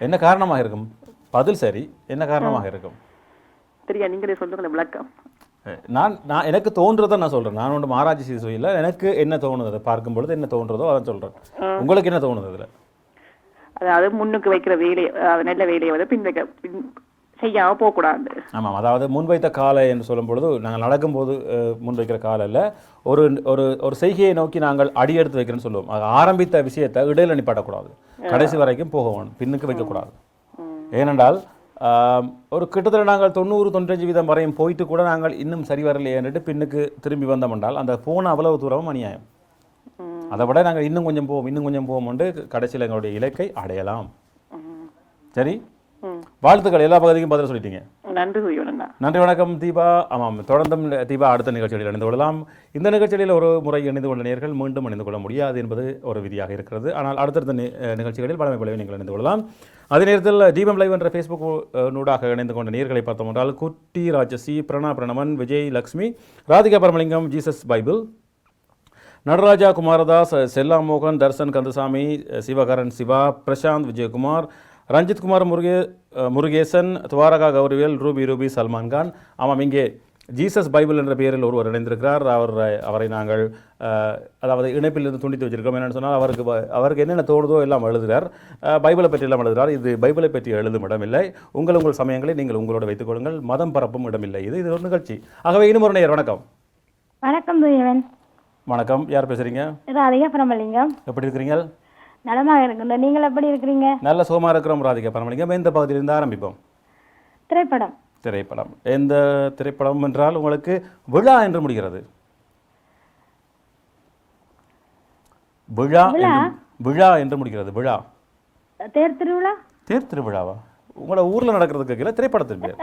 என்ன காரணமாக இருக்கும்? பதில் சரி. என்ன காரணமாக இருக்கும்? தெரியா, நீங்களே சொல்லுங்க விளக்கம். நான் எனக்கு தோன்றதை நான் சொல்றேன். நான் ஒன்று ஆராய்ச்சி செய்து சொல்லல. எனக்கு என்ன தோணுது, அதை பார்க்கும் பொழுது என்ன தோன்றதோ அதை சொல்றேன். உங்களுக்கு என்ன தோணுது அதுல? அதாவது முன்னுக்கு வைக்கிற வேலையை, நல்ல வேலையை வந்து பின் செய்யாம போகக்கூடாது. ஆமாம், அதாவது முன்வைத்த காலை என்று சொல்லும் பொழுது நாங்கள் நடக்கும்போது முன்வைக்கிற காலை இல்லை, ஒரு ஒரு ஒரு செய்கையை நோக்கி நாங்கள் அடி எடுத்து வைக்கிறேன்னு சொல்லுவோம். அது ஆரம்பித்த விஷயத்தை இடையில நிப்பாட்டக்கூடாது, கடைசி வரைக்கும் போகணும், பின்னுக்கு வைக்கக்கூடாது. ஏனென்றால் ஒரு கிட்டத்தட்ட நாங்கள் 90-95% வரையும் போயிட்டு கூட நாங்கள் இன்னும் சரி வரலையேன்னுட்டு பின்னுக்கு திரும்பி வந்தோம் என்றால் அந்த போன அவ்வளவு தூரமும் அநியாயம். அதை விட நாங்கள் இன்னும் கொஞ்சம் போவோம் கடைசியில் எங்களுடைய இலக்கை அடையலாம். சரி, வாழ்த்துக்கள். எல்லா பகுதிக்கும் பதில் சொல்லிட்டீங்க. நன்றி, வணக்கம் தீபா. ஆமாம், தொடர்ந்தும் தீபா அடுத்த நிகழ்ச்சிகளில் இணைந்து கொள்ளலாம். இந்த நிகழ்ச்சிகளில் ஒரு முறை இணைந்து கொண்ட நேர்கள் மீண்டும் இணைந்து கொள்ள முடியாது என்பது ஒரு விதியாக இருக்கிறது. ஆனால் அடுத்தடுத்த நிகழ்ச்சிகளில் பலமை போலவே நீங்கள் இணைந்து கொள்ளலாம். அதே நேரத்தில் ஜீவம் லைவ் என்ற ஃபேஸ்புக் நூடாக இணைந்து கொண்ட நேர்களை பார்த்தோம் என்றால் குட்டி ராஜசி, பிரணமன், விஜய் லக்ஷ்மி, ராதிகா பரமலிங்கம், ஜீசஸ் பைபிள், நடராஜா, குமாரதாஸ், செல்லா மோகன், தர்சன் கந்தசாமி, சிவகரன் சிவா, பிரசாந்த், விஜயகுமார், ரஞ்சித் குமார், முருகேசன், துவாரகா கௌரிவேல், ரூபி, சல்மான் கான். ஆமாம், இங்கே ஜீசஸ் பைபிள் என்ற பெயரில் ஒருவர் இணைந்திருக்கிறார். அவரை நாங்கள் அதாவது இணைப்பிலிருந்து துண்டித்து வச்சிருக்கோம். என்னென்னு சொன்னால் அவருக்கு என்னென்ன தோணுதோ எல்லாம் எழுதுகிறார். பைபிளை பற்றி எல்லாம் எழுதுகிறார். இது பைபிளை பற்றி எழுதும் இடமில்லை. உங்கள் சமயங்களை நீங்கள் உங்களோட வைத்துக் கொள்ளுங்கள். மதம் பரப்பும் இடமில்லை. இது ஒரு நிகழ்ச்சி. ஆகவே இன்னும் ஒரு நேயர். வணக்கம். வணக்கம் தூயவன். வணக்கம். யார் பேசுறீங்க? ராதிகா பரமலிங்கம். எப்படி இருக்கிறீங்க? நலமாக இருக்குங்க. நீங்கள் எப்படி இருக்கிறீங்க? நல்ல சுகமாக இருக்கிறோம் ராதிகா பரமலிங்கம். எந்த பகுதியிலிருந்து ஆரம்பிப்போம்? திரைப்படம். எந்த திரைப்படம் என்றால் உங்களுக்கு விழா என்று முடிகிறது? விழா என்று முடிகிறது. விழா. தேர் திருவிழா. தேர் திருவிழாவா? உங்களோட ஊர்ல நடக்கிறதுக்கு கீழே திரைப்படத்தின் பேர்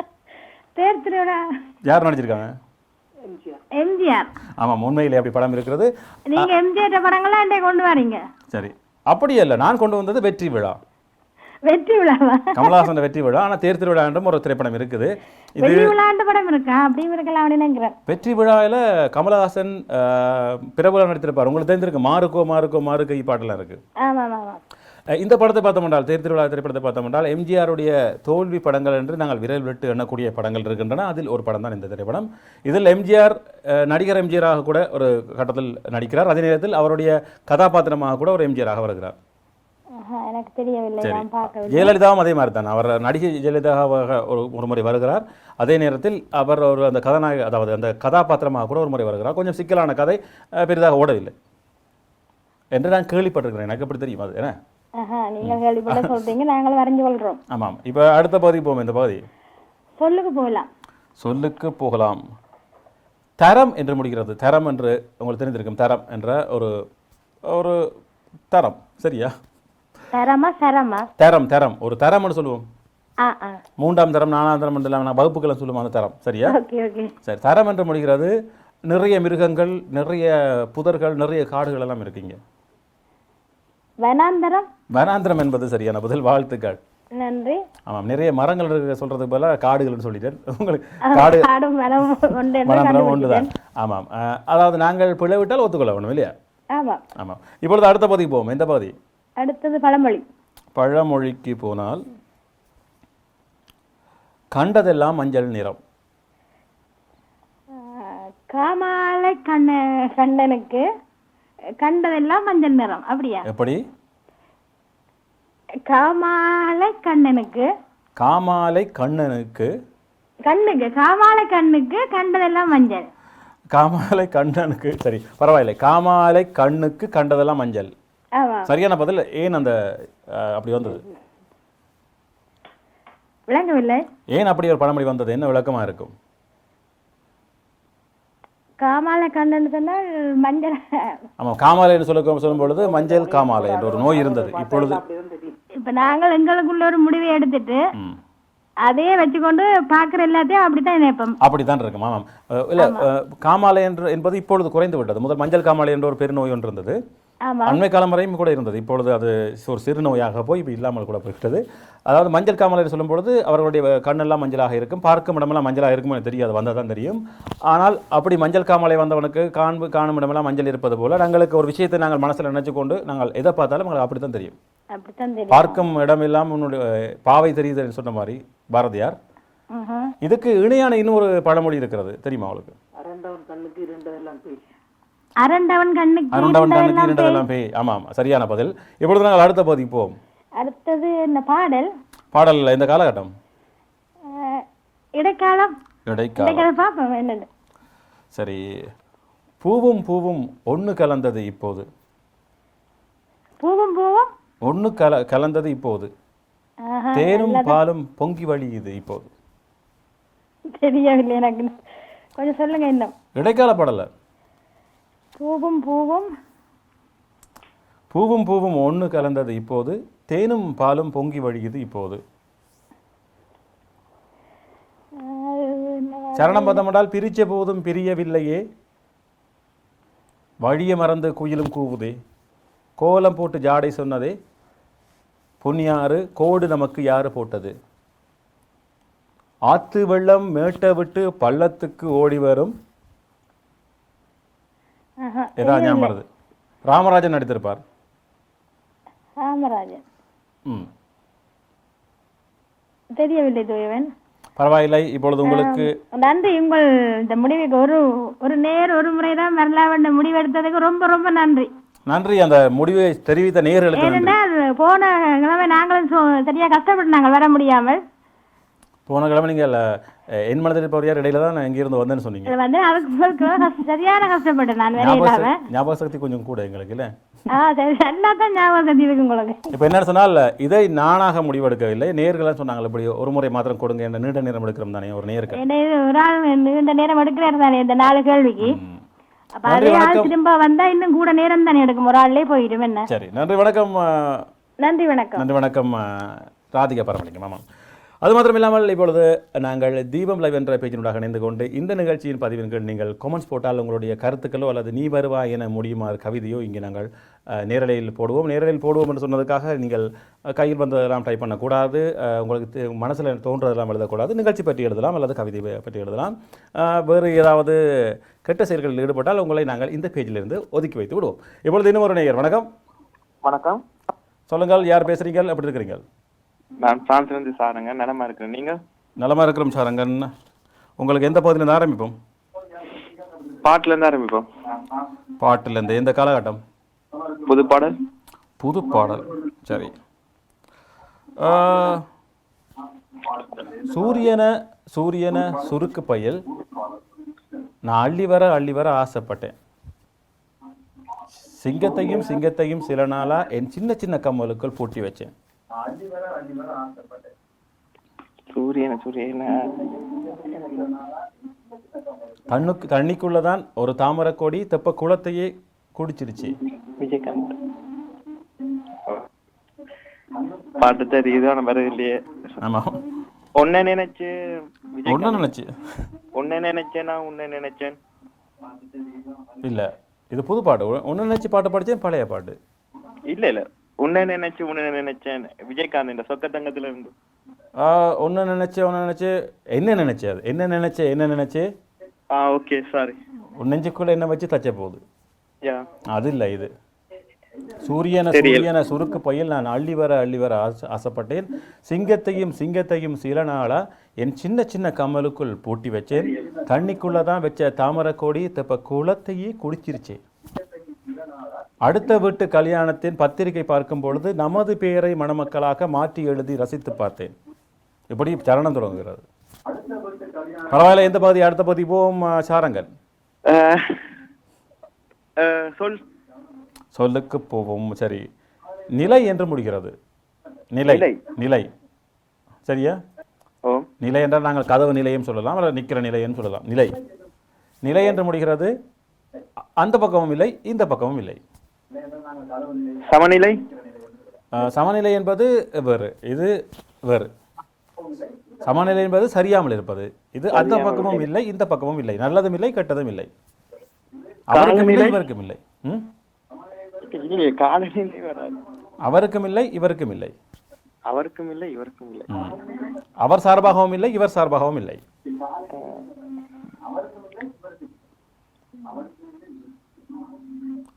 தேர் திருவிழா. யார் நடிச்சிருக்காங்க? எம்ஜிஆர். ஆமாம், உண்மையிலே அப்படி படம் இருக்கிறது. நீங்க எம்ஜிஆர் படங்கள்லாம் என்கிட்ட கொண்டு வரீங்க. சரி, அப்படி அல்ல. நான் கொண்டு வந்தது வெற்றி விழா. வெற்றி விழாவா? கமலஹாசன் வெற்றி விழா. ஆனால் தேர் திருவிழா என்றும் ஒரு திரைப்படம் இருக்குது. இது வெற்றி விழாண்டு படம் இருக்கா? அப்படி இருக்கலாம் நினைக்கிறேன். வெற்றி விழாவில் கமலஹாசன் பிரபலம் நடித்திருப்பார். உங்களுக்கு தெரிஞ்சிருக்கு, மாறுக்கு பாட்டெல்லாம் இருக்கு. இந்த படத்தை பார்த்தோம்னால், தேர் திருவிழா திரைப்படத்தை பார்த்தோம்னால் எம்ஜிஆருடைய தோல்வி படங்கள் என்று நாங்கள் விரல் விட்டு எண்ணக்கூடிய படங்கள் இருக்கின்றன. அதில் ஒரு படம் தான் இந்த திரைப்படம். இதில் எம்ஜிஆர் நடிகர் எம்ஜிஆராக கூட ஒரு கட்டத்தில் நடிக்கிறார். அதே நேரத்தில் அவருடைய கதாபாத்திரமாக கூட ஒரு எம்ஜிஆராக வருகிறார். எனக்கு தெரியவில்லை. ஜெயலலிதாவும் அதே மாதிரி தான். அவர் நடிகை ஜெயலலிதாவாக ஒரு முறை வருகிறார். அதே நேரத்தில் அவர் ஒரு அந்த கதாநாயக, அதாவது அந்த கதாபாத்திரமாக கூட ஒரு முறை வருகிறார். கொஞ்சம் சிக்கலான கதை, பெரிதாக ஓடவில்லை என்று நான் கேள்விப்பட்டிருக்கிறேன். எனக்கு எப்படி தெரியும் அது? என்ன நீங்க கேள்விப்பட்ட சொல்றீங்க, நாங்களும் வரைஞ்சு கொள்றோம். ஆமாம். இப்போ அடுத்த பகுதிக்கு போவோம். இந்த பகுதி சொல்லுக்கு போகலாம். தரம் என்று முடிகிறது. தரம் என்று உங்களுக்கு தெரிந்திருக்கும். தரம் என்ற ஒரு தரம். சரியா? தரம் ஒரு தரம்னு சொல்லுவோம். 3ஆம் தரம் 4ஆம் தரம் என்று வகுப்புகளை சொல்லுவோம். அந்த தரம். சரியா? சரி, தரம் என்று முடிகிறது. நிறைய மிருகங்கள், நிறைய புதர்கள், நிறைய காடுகள் எல்லாம் இருக்குங்க. வனாந்தரம். வனாந்திரம் என்பது சரியான பதில், வாழ்த்துக்கள். நன்றி. ஆமாம், நிறைய மரங்கள் இருக்கு சொல்றதுக்கு போல காடுகள்னு சொல்லிட்டேன். உங்களுக்கு காடு காடும் மரம் ஒன்று என்று வனாந்திரம் ஒன்றுதான். கண்டுபிடித்தேன். ஆமாம், அதாவது நாங்கள் பிழைவிட்டால் ஒத்துக்கொள்ள வேணும் இல்லையா? ஆமா. ஆமாம். இப்பொழுது அடுத்த பகுதிக்கு போவோம். எந்த பகுதி? அடுத்தது பழமொழி. பழமொழிக்கு போனால் கண்டதெல்லாம் மஞ்சள் நிறம். காமாலை கண்டனுக்கு கண்டதெல்லாம் மஞ்சள் நிறம். அப்படியா? எப்படி? காமாலை கண்ணனுக்கு காமாலை கண்ணனுக்கு காமாலை கண்ணுக்கு கண்டதெல்லாம் மஞ்சள். காமாலை கண்ணனுக்கு சரி பரவாயில்லை. காமாலை கண்ணுக்கு கண்டதெல்லாம் மஞ்சள். ஆமா. சரியான பதில். ஏன் அந்த அப்படி வந்தது? விளங்கவில்லை. ஏன் அப்படி ஒரு பழமொழி வந்தது? என்ன விளக்கமா இருக்கும்? காமாலை கண்ணன் சொன்னால் மஞ்சள். ஆமாம், காமாலைன்னு சொல்லும் பொழுது மஞ்சள் காமாலை என்ற ஒரு நோய் இருந்தது. இப்பொழுது இப்ப நாங்கள் எங்களுக்குள்ள ஒரு முடிவை எடுத்துட்டு ம், அதே வச்சுக்கொண்டு பாக்குற எல்லாத்தையும் அப்படித்தான் நினைப்போம். அப்படித்தான் இருக்கும். ஆமாம். இல்ல, காமாலை என்பது இப்பொழுது குறைந்து விட்டது. முதல் மஞ்சள் காமாலை என்ற ஒரு பெருநோய் ஒன்று இருந்தது. ஆமா. அண்மை காலம் வரையும் கூட இருந்தது. இப்பொழுது அது ஒரு சிறு நோயாக போய் இப்போ இல்லாமல் கூட போய்விட்டது. அதாவது மஞ்சள் காமாலை சொல்லும் பொழுது அவர்களுடைய கண்ணெல்லாம் மஞ்சளாக இருக்கும், பார்க்கும் இடமெல்லாம் மஞ்சளாக இருக்கும். எனக்கு தெரியாது, வந்தால் தான் தெரியும். ஆனால் அப்படி மஞ்சள் காமாலை வந்தவனுக்கு காணும் இடமெல்லாம் மஞ்சள் இருப்பது போல நாங்களுக்கு ஒரு விஷயத்தை நாங்கள் மனசில் நினைச்சு கொண்டு நாங்கள் எதை பார்த்தாலும் எங்களுக்கு அப்படித்தான் தெரியும். அப்படித்தான் தெரியும். பார்க்கும் இடமெல்லாம் உன்னுடைய பாவை தெரியுதுன்னு சொன்ன மாதிரி பாரதியார். இதுக்கு இணையான இன்னொரு பழமொழி இருக்கிறது, தெரியுமா உங்களுக்கு? அரண்டவன் கண்ணுக்கு அரண்டவன் கண்ணுக்கு இரண்டதெல்லாம் பேய். ஆமாம், சரியான பதில். இப்பொழுது நாங்கள் அடுத்த பகுதிக்கு போவோம். அடுத்தது இந்த பாடல். பாடல் இந்த காலகட்டம் இடைக்காலம். இடைக்காலம் பார்ப்போம் என்னன்னு. சரி. பூவும் பூவும் ஒன்று கலந்தது இப்போது. பூவும் பூவும் ஒன்று கலந்தது இப்போது. தேனும் பாலும் பொங்கி வழியுது இப்போது. தெரியவில்லை எனக்கு, கொஞ்சம் சொல்லுங்க இன்னும். இடைக்கால பாடல. பூவும் பூவும் பூவும் பூவும் ஒன்று கலந்தது இப்போது, தேனும் பாலும் பொங்கி வழியுது இப்போது. சரணம் பதமடால் பிரிச்ச போதும் பிரியவில்லையே, வழிய மறந்து குயிலும் கூவுதே, கோலம் போட்டு ஜாடை சொன்னதே, பொன்னியாறு கோடு நமக்கு யாரு போட்டது, ஆத்து வெள்ளம் மேட்டை விட்டு பள்ளத்துக்கு ஓடி வரும். ஏதா ஞாபகம் வருது? ராமராஜன் நடித்திருப்பார். ராமராஜன். ம், தெரியவில்லை தோயவன். பரவாயில்லை. இப்பொழுது உங்களுக்கு நன்றி. உங்கள் இந்த முடிவுக்கு ஒரு முறைதான் வரலாவண்ட முடிவு எடுத்ததுக்கு ரொம்ப ரொம்ப நன்றி. நன்றி. அந்த முடிவை தெரிவித்த நேயர்களுக்கு நன்றி. ஏனென்றால் போன கிழமை நாங்களும் சரியா கஷ்டப்பட்டு நாங்கள் வர முடியாமல். போன கிழமை நீங்கள் என் மனதில் பவரியார் இடையில தான் நான் இங்கிருந்து வந்தேன்னு சொன்னீங்க. இது வந்து அதுக்கு சரியான கஷ்டப்பட்டேன் நான் வேற இல்லாம. ஞாபக சக்தி கொஞ்சம் கூட எங்களுக்கு இல்லை. சரி, எல்லாத்தான் ஞாபகம் சக்தி இருக்கு உங்களுக்கு. இப்போ என்ன சொன்னால், இதை நானாக முடிவெடுக்கவில்லை, நேர்களாக சொன்னாங்க இப்படி ஒரு முறை மாத்திரம் கொடுங்க, என்ன நீண்ட நேரம் எடுக்கிறோம் தானே ஒரு நேருக்கு. ஒரு ஆள் நீண்ட நேரம் எடுக்கிறாரு தானே இந்த 4 கேள்விக்கு. அப்ப அதே ஆள் திரும்ப வந்தா இன்னும் கூட நேரம் தானே எடுக்கும், ஒரு ஆள்லயே போயிடும். என்ன? சரி, நன்றி வணக்கம். நன்றி வணக்கம். நன்றி வணக்கம் ராதிகா பரமலிங்கம். ஆமாம். அது மாத்திரம் இல்லாமல் இப்பொழுது நாங்கள் தீபம் லைவ் என்ற பேச்சினூடாக இணைந்து கொண்டு இந்த நிகழ்ச்சியின் பதிவின் கீழ் நீங்கள் கமெண்ட்ஸ் போட்டால் உங்களுடைய கருத்துக்களோ அல்லது நீ வருவா என முடியுமாறு கவிதையோ இங்கே நாங்கள் நேரலையில் போடுவோம். நேரலையில் போடுவோம் என்று சொன்னதுக்காக நீங்கள் கையில் வந்ததெல்லாம் டைப் பண்ணக்கூடாது, உங்களுக்கு மனசில் தோன்றதெல்லாம் எழுதக்கூடாது. நிகழ்ச்சி பற்றி எழுதலாம் அல்லது கவிதை பற்றி எழுதலாம். வேறு ஏதாவது கெட்ட செயல்களில் ஈடுபட்டால் உங்களை நாங்கள் இந்த பேஜிலிருந்து ஒதுக்கி வைத்து விடுவோம். இப்பொழுது இன்னும் ஒரு நேயர். வணக்கம். வணக்கம். சொல்லுங்கள், யார் பேசுறீங்க? எப்படி இருக்கிறீங்க? நான் பிரான்ஸ்லேருந்து சாருங்க. நலமா இருக்கிறேன். நீங்கள்? நலமா இருக்கிறோம் சாரங்கன். உங்களுக்கு எந்த பகுதியிலேருந்து ஆரம்பிப்போம்? பாட்டிலேருந்து ஆரம்பிப்போம். பாட்டிலேருந்து. எந்த காலகட்டம்? புது பாடல். புது பாடல். சரி. சூரியனை சுருக்கு பையல் நான் அள்ளி வர ஆசைப்பட்டேன், சிங்கத்தையும் சில நாளா என் சின்ன சின்ன கம்மலுக்குள் பூட்டி வச்சேன். தண்ணிக்குள்ளதான் ஒரு தாமரை கொடி தெப்ப குளத்தையே குடிச்சிருச்சு. விஜயகாந்த் பாட்டு தெரியுது, ஆனா வரவில்லையே. ஆமா, ஒன்ன நினைச்சு நான் உன்னை நினைச்சேன். இல்ல, இது புது பாட்டு. ஒன்னு நினைச்சு பாட்டு படிச்சேன், பழைய பாட்டு. இல்ல உன்னை நினைச்சேன் விஜயகாந்த் இந்த சொக்க தங்கத்துல இருந்து. ஒன்று நினைச்சு என்ன நினைச்சு அது என்ன நினைச்சு ஓகே சாரி. உன் நெஞ்சுக்குள்ள என்ன வச்சு தச்ச போகுது யா அது இல்லை இது. சூரியனை சுருக்கு பையில் நான் அள்ளி வர ஆசைப்பட்டேன். சிங்கத்தையும் சில நாளா என் சின்ன சின்ன கம்மலுக்குள் பூட்டி வச்சேன். தண்ணிக்குள்ளதான் வச்ச தாமரக்கோடி தப்ப குளத்தையே குடிச்சிருச்சே. அடுத்த வீட்டு கல்யாணத்தின் பத்திரிகை பார்க்கும் பொழுது நமது பெயரை மணமக்களாக மாற்றி எழுதி ரசித்து பார்த்தேன். இப்படி சரணம் தொடங்குகிறது. பரவாயில்ல, எந்த பகுதி அடுத்த பகுதி போவோம். சாரங்கன் சொல்லுக்கு போவோம். சரி, நிலை என்று முடிகிறது. நிலை சரியா? நிலை என்றால் நாங்கள் கதவு நிலையும் சொல்லலாம், அல்லது நிற்கிற நிலைன்னு சொல்லலாம். நிலை என்று முடிகிறது. அந்த பக்கமும் இல்லை, இந்த பக்கமும் இல்லை. சமநிலை என்பது வேறு, இது வேறு. சமநிலை என்பது சரியாமல் இருப்பது. இது அந்த பக்கமும் இல்லை, இந்த பக்கமும் இல்லை. நல்லதும் இல்லை, கெட்டதும் இல்லை. அவருக்கும் இல்லை, இவருக்கும் இல்லை. அவருக்கும் இல்லை, இவருக்கும் இல்லை. அவர் சார்பாகவும் இல்லை, இவர் சார்பாகவும் இல்லை.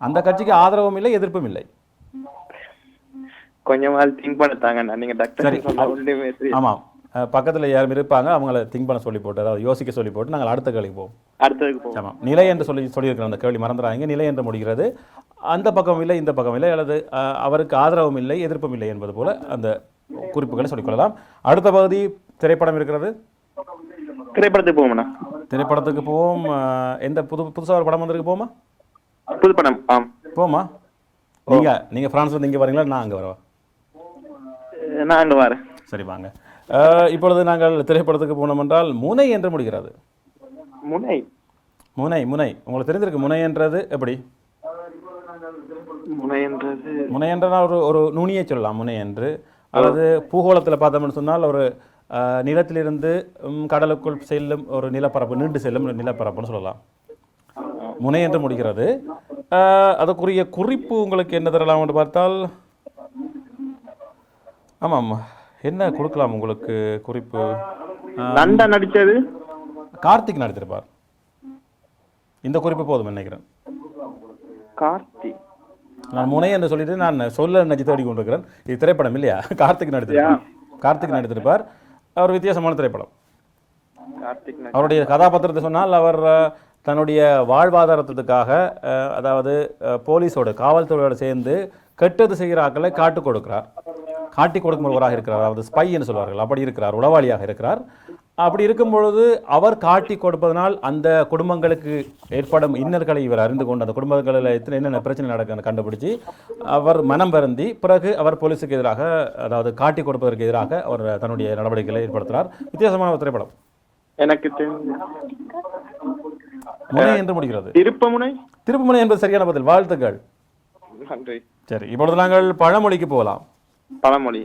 அந்த கட்சிக்கு ஆதரவும் இல்லை, எதிர்ப்பும் இல்லை. கொஞ்சமா திங்க் பண்ணத்தாங்க. நீங்க டாக்டர் ஆமாம், பக்கத்துல யாரும் இருப்பாங்க, அவங்கள திங்க் பண்ண சொல்லி போட்டு, அதாவது யோசிக்க சொல்லி போட்டு நாங்கள் அடுத்த கேள்விக்கு போவோம். ஆமாம், நிலை என்று சொல்லியிருக்கிறோம். அந்த கேள்வி மறந்துடாங்க. நிலை என்று முடிகிறது. அந்த பக்கம் இல்லை, இந்த பக்கம் இல்லை, அல்லது அவருக்கு ஆதரவும் இல்லை, எதிர்ப்பும் இல்லை என்பது போல அந்த குறிப்புகளை சொல்லிக்கொள்ளலாம். அடுத்த பகுதி திரைப்படம் இருக்கிறது. திரைப்படத்துக்கு போவோம்னா திரைப்படத்துக்கு போவோம். எந்த புதுசாக ஒரு படம் வந்திருக்கு? போமா புது படம்? போமா. நீங்க பிரான்ஸ்ல இருந்து இங்கே வரீங்களா? நான் அங்கே வரவா? நான் அங்கே வரேன். சரி, வாங்க. இப்பொழுது நாங்கள் திரைப்படத்துக்கு போனோம் என்றால் முனை என்று முடிகிறது. முனை உங்களுக்கு தெரிஞ்சிருக்கு. முனை என்றது எப்படி? முனை என்றால் ஒரு நுனியை சொல்லலாம் முனை என்று. அல்லது பூகோளத்தில் பார்த்தோம்னு சொன்னால் ஒரு நிலத்திலிருந்து கடலுக்குள் செல்லும் ஒரு நிலப்பரப்பு, நீண்டு செல்லும் நிலப்பரப்புன்னு சொல்லலாம். முனை என்று முடிகிறது. அதற்குரிய குறிப்பு உங்களுக்கு என்ன தரலாம் என்று பார்த்தால், ஆமாம், என்ன கொடுக்கலாம் உங்களுக்கு குறிப்பு? நந்தா நடிச்சது கார்த்திக் நடித்திருப்பார். இந்த குறிப்பு போதும் நினைக்கிறேன். கார்த்திக். நான் முனை என்று சொல்லிட்டு நான் சொல்ல நினைச்சு தேடி கொண்டிருக்கிறேன். இது திரைப்படம் இல்லையா? கார்த்திக் நடித்திருப்பார். அவர் வித்தியாசமான திரைப்படம். அவருடைய கதாபாத்திரத்தை சொன்னால், அவர் தன்னுடைய வாழ்வாதாரத்துக்காக, அதாவது போலீஸோட காவல்துறையோடு சேர்ந்து கெட்டது செய்கிற ஆக்களை காட்டி கொடுக்கும்பவராக இருக்கிறார். அதாவது ஸ்பை என்று சொல்வார்கள். அப்படி இருக்கிறார், உளவாளியாக இருக்கிறார். அப்படி இருக்கும் பொழுது அவர் காட்டி கொடுப்பதனால் அந்த குடும்பங்களுக்கு ஏற்படும் இன்னல்களை இவர் அறிந்து கொண்டு, அந்த குடும்பங்களில் என்னென்ன பிரச்சனை நடக்க கண்டுபிடிச்சி அவர் மனம் வருந்தி பிறகு அவர் போலீஸுக்கு எதிராக, அதாவது காட்டி கொடுப்பதற்கு எதிராக அவர் தன்னுடைய நடவடிக்கைகளை ஏற்படுத்துகிறார். வித்தியாசமான ஒரு திரைப்படம். எனக்கு முனை என்று முடிகிறது. திருப்புமுனை என்பது சரியான பதில். வாழ்த்துக்கள். சரி, இப்பொழுது நாங்கள் பழமொழிக்கு போகலாம். பழமொழி.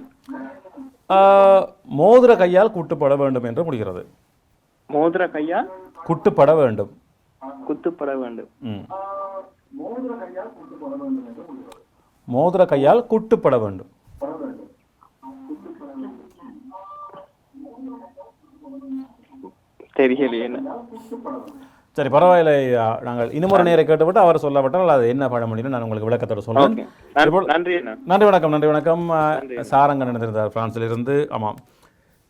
மோதிர கையால் குட்டுப்பட வேண்டும் என்று முடிகிறது. மோதிர கையால் குட்டுப்பட வேண்டும். மோதிர கையால் குட்டுப்பட வேண்டும். தெரியலையே. சரி, பரவாயில்லை. நாங்கள் இன்னும் நேரை கேட்டுவிட்டு அவர் சொல்லப்பட்டால் அது என்ன பழமொழின்னு நான் உங்களுக்கு விளக்கத்தோடு சொல்றேன். நன்றி வணக்கம். சாரங்கன் நடந்திருந்தார் பிரான்சில் இருந்து. ஆமாம்,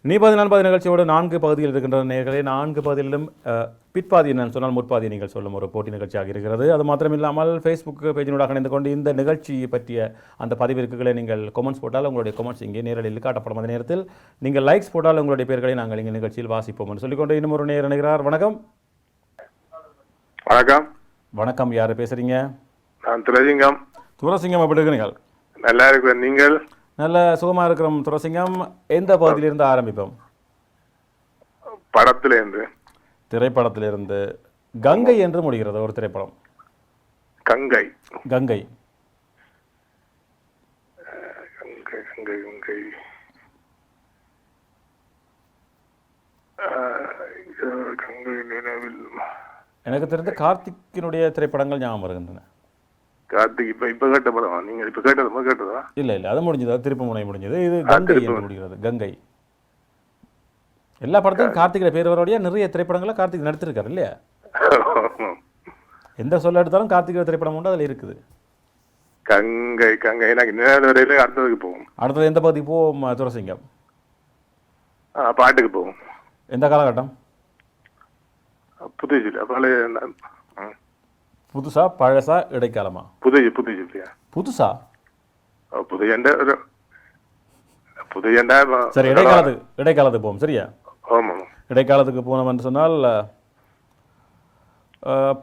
நீ பாதி நான் பாதி நிகழ்ச்சியோடு 4 பகுதியில் இருக்கின்ற நேர்களை 4 பகுதிகளிலும் பிற்பாதி என்னன்னு சொன்னால் முற்பாதி நீங்கள் சொல்லும் ஒரு போட்டி நிகழ்ச்சியாக இருக்கிறது. அது மாத்திரமில்லாமல் ஃபேஸ்புக் பேஜினூடாக இணைந்து கொண்டு இந்த நிகழ்ச்சியை பற்றிய அந்த பதிவிற்குகளை நீங்கள் கமெண்ட்ஸ் போட்டால் உங்களுடைய கமெண்ட்ஸ் இங்கே நேரடியில் காட்டப்படும். அதே நேரத்தில் நீங்கள் லைக்ஸ் போட்டால் உங்களுடைய பேர்களை நாங்கள் இங்கே நிகழ்ச்சியில் வாசிப்போம் என்று சொல்லிக்கொண்டு இன்னும் ஒரு நேர் இணைகிறார். வணக்கம். வணக்கம். யாரு பேசுறீங்க? நான் துரசிங்கம். எப்படி இருக்கிறீங்க? நல்லா இருக்கிறேன். நீங்கள்? நல்ல சுகமா இருக்கிறோம் துரசிங்கம். எந்த பகுதியிலிருந்து ஆரம்பிப்போம்? படத்திலிருந்து. திரைப்படத்திலிருந்து. கங்கை என்று முடிகிறது ஒரு திரைப்படம். கங்கை. கங்கை. கங்கை நினைவில் எனக்கு தெரிந்த கார்த்திக்கினுடைய திரைப்படங்கள் ஞாபகம் வருகின்றன. கார்த்திக் இப்ப கேட்ட படமா? நீங்க இப்ப கேட்டதா? இல்லை இல்லை, அது முடிஞ்சது, அது திருப்பு முனை முடிஞ்சது. இது கங்கை என்று முடிகிறது. கங்கை. எல்லா படத்தையும் கார்த்திகை பேர் வரக்கூடிய நிறைய திரைப்படங்களை கார்த்திக் நடித்திருக்காரு இல்லையா? எந்த சொல்ல எடுத்தாலும் கார்த்திகை திரைப்படம் உண்டு, அதில் இருக்குது. கங்கை கங்கை எனக்கு நேரம் வரையில அடுத்ததுக்கு போகும். அடுத்தது எந்த பகுதிக்கு போவோம் துரசிங்கம்? பாட்டுக்கு போகும். எந்த காலகட்டம்? புதுஜில்ல பழைய புதுசா பழசா இடைக்காலமா? புதுஜில்லையா? புதுசா? புதுஜெண்டா சரி, இடைக்காலத்துக்கு போவோம். சரியா? ஆமா. இடைக்காலத்துக்கு போனோம் என்று சொன்னால்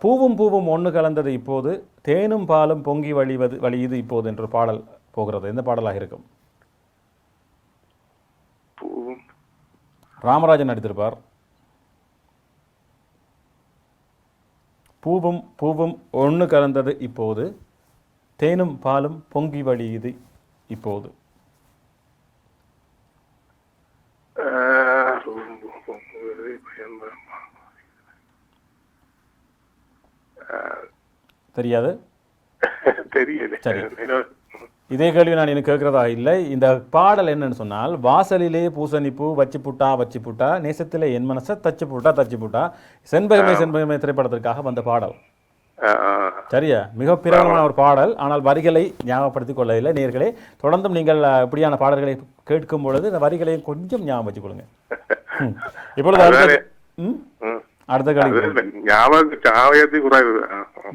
பூவும் பூவும் ஒன்று கலந்தது இப்போது, தேனும் பாலும் பொங்கி வழியுது இப்போது என்ற பாடல் போகிறது. எந்த பாடலாக இருக்கும்? ராமராஜன் நடித்திருப்பார். பூவும் பூவும் ஒன்று கலந்தது இப்போது, தேனும் பாலும் பொங்கி வழியுது இப்போது. தெரியாது? தெரியல. சரி, இதே கேள்வி நான் எனக்கு கேட்கறதா இல்லை. இந்த பாடல் என்னன்னு சொன்னால், வாசலிலே பூசணிப்பூ வச்சு புட்டா நேசத்திலே என் மனசை தச்சு புட்டா செண்பகமே திரைப்படத்திற்காக வந்த பாடல். சரியா? மிக பிரபலமான ஒரு பாடல். ஆனால் வரிகளை ஞாபகப்படுத்திக் கொள்ளவில்லை நேயர்களே. தொடர்ந்தும் நீங்கள் இப்படியான பாடல்களை கேட்கும் பொழுது இந்த வரிகளையும் கொஞ்சம் ஞாபகம் வச்சுக் கொள்ளுங்க. இப்பொழுது அடுத்த கேள்வி.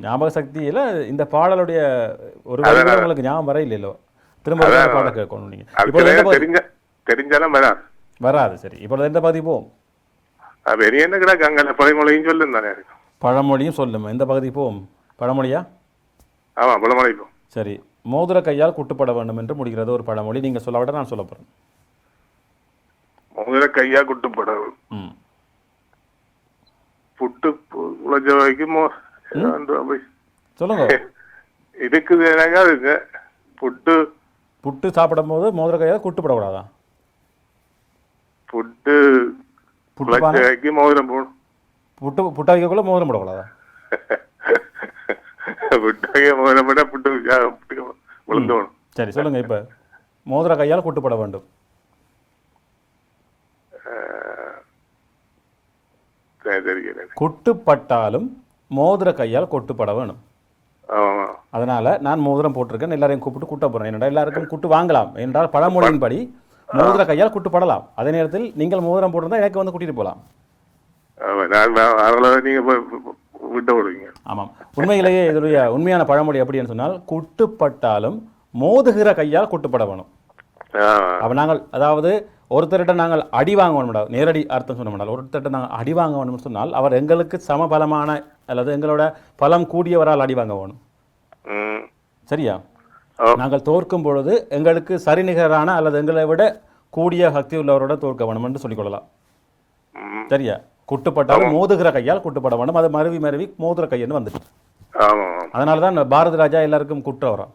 ஞாபக சக்தியில இந்த பாடலுடைய ஒரு வரி உங்களுக்கு ஞாபகம் வர இல்லையோ, திரும்ப பாடல் கேட்கணும் நீங்க. இப்பொழுது தெரிஞ்சாலும் வராது. சரி, இப்பொழுது எந்த பகுதி போவோம்? பழமொழியும் சொல்லும் தானே. பழமொழியும் சொல்லும். எந்த பகுதி போவோம்? பழமொழியா? ஆமா, பழமொழி போம். சரி, மோதிர கையால் குட்டுப்பட வேண்டும் என்று முடிகிறது ஒரு பழமொழி. நீங்க சொல்ல விட நான் சொல்ல போறேன். மோதிர கையா குட்டுப்பட புட்டு உழைச்ச வைக்கும் சொல்லுங்க. இருக்குது எனக்கு புட்டு புட்டு சாப்பிடும் போது மோதிர கையால் குட்டுப்படக்கூடாதா? புட்டு உழைச்ச வைக்கும் மோதிரம் போடும். புட்டா வைக்கக்குள்ள மோதிரம் போடக்கூடாதா? புட்டாக மோதிரம் போட்டா புட்டு விழுந்தோணும். சரி, சொல்லுங்க. இப்ப மோதிர கையால் குட்டுப்பட வேண்டும். குட்டுப்பட்டாலும் மோதிர கையால் கொட்டுப்பட வேணும். அதனால நான் மோதிரம் போட்டிருக்கேன். எல்லாரையும் கூப்பிட்டு குட்ட போறேன். ஏனென்றால் எல்லாருக்கும் குட்டு வாங்கலாம் என்றால் பழமொழியின்படி மோதிர கையால் குட்டுப்படலாம். அதே நேரத்தில் நீங்கள் மோதிரம் போட்டிருந்தா எனக்கு வந்து கூட்டிட்டு போகலாம். ஆமாம், உண்மையிலேயே இதனுடைய உண்மையான பழமொழி அப்படின்னு சொன்னால், குட்டுப்பட்டாலும் மோதுகிற கையால் குட்டுப்பட வேணும். அப்ப நாங்கள் அதாவது ஒருத்தர்கிட்ட நாங்கள் அடி வாங்க வேணும், நேரடி அர்த்தம் சொல்ல மாட்டால், ஒருத்தர்கிட்ட நாங்கள் அடி வாங்க வேணும்னு சொன்னால் அவர் எங்களுக்கு சமபலமான அல்லது எங்களோட பலம் கூடியவரால் அடி வாங்க வேணும். சரியா? நாங்கள் தோற்கும் பொழுது எங்களுக்கு சரிநிகரான அல்லது எங்களை விட கூடிய சக்தி உள்ளவரோட தோற்க வேணும் என்று சொல்லிக்கொள்ளலாம். சரியா? குட்டுப்பட்டாலும் மோதுகிற கையால் குட்டுப்பட வேண்டும். அது மருவி மோதுகிற கையன்னு வந்துட்டு. அதனாலதான் பாரதி ராஜா எல்லாருக்கும் குற்ற வரும்.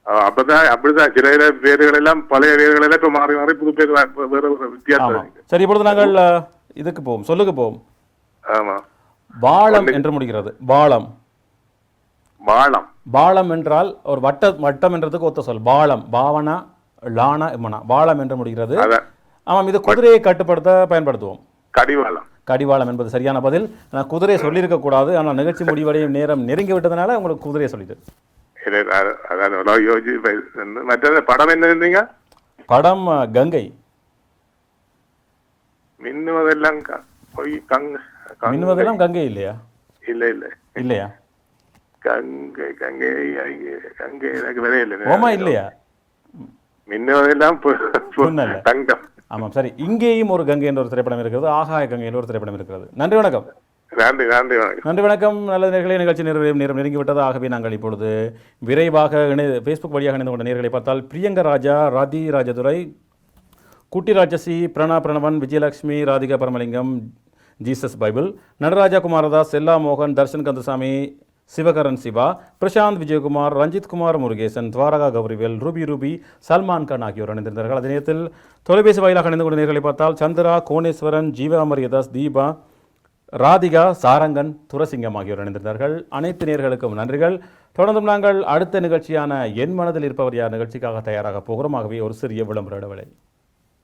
அப்படிதான் சில பேர்கள் எல்லாம் பழைய பேர்கள் எல்லாம் இப்ப மாறி மாறி புது பேர் வேற வித்தியாசம். சரி, இப்பொழுது நாங்கள் இதுக்கு போவோம், சொல்லுக்கு போவோம். பாலம் என்று முடிகிறது. பாலம். பாலம். பாலம் என்றால் ஒரு வட்டம் என்றதுக்கு ஒத்த சொல். பாலம், பாவனா லானா இம்மனா, பாலம் என்று முடிகிறது. ஆமாம், இது குதிரையை கட்டுப்படுத்த பயன்படுத்துவோம். கடிவாளம். கடிவாளம் என்பது சரியான பதில். நான் குதிரையை சொல்லியிருக்க கூடாது, ஆனால் நிகழ்ச்சி முடிவடையும் நேரம் நெருங்கி விட்டதுனால உங்களுக்கு குதிரையை சொல்லிட்டு. படம் என்ன இருந்தீங்க? படம் கங்கை. மின்னுவதெல்லாம் மின்னுவதெல்லாம் கங்கை இல்லையா? இல்ல இல்ல இல்லையா? கங்கை கங்கை கங்கை எனக்கு வரையில்லை. ஓமா இல்லையா? மின்னுவதெல்லாம் தங்கம். ஆமாம், சரி. இங்கேயும் ஒரு கங்கை என்ற ஒரு திரைப்படம் இருக்கிறது. ஆகாய கங்கை என்ற ஒரு திரைப்படம் இருக்கிறது. நன்றி, வணக்கம். நன்றி, வணக்கம். நல்ல நேர்களை நிகழ்ச்சி நேரம் நெருங்கிவிட்டது. ஆகவே நாங்கள் இப்பொழுது விரைவாக ஃபேஸ்புக் வழியாக இணைந்து கொண்ட நேர்களை பார்த்தால், பிரியங்க ராஜா, ராதி ராஜதுரை, குட்டி ராஜசி, பிரணவன், விஜயலட்சுமி, ராதிகா பரமலிங்கம், ஜீசஸ் பைபிள், நடராஜா குமாரதாஸ், செல்லா மோகன், தர்ஷன் கந்தசாமி, சிவகரன் சிவா, பிரசாந்த் விஜயகுமார், ரஞ்சித் குமார் முருகேசன், துவாரகா கௌரிவேல், ரூபி, சல்மான் கான் ஆகியோர் இணைந்திருந்தார்கள். அதே நேரத்தில் தொலைபேசி வாயிலாக இணைந்து கொண்ட நேர்களை பார்த்தால், சந்திரா, கோணேஸ்வரன், ஜீவா மரியதாஸ், தீபா, ராதிகா, சாரங்கன், துரசிங்கம் ஆகியோர் இணைந்திருந்தார்கள். அனைத்து நேயர்களுக்கும் நன்றிகள். தொடர்ந்தும் நாங்கள் அடுத்த நிகழ்ச்சியான என் மனதில் இருப்பவர் யார் நிகழ்ச்சிக்காக தயாராக போகிறோம். ஆகவே ஒரு சிறிய விளம்பர இடைவேளை.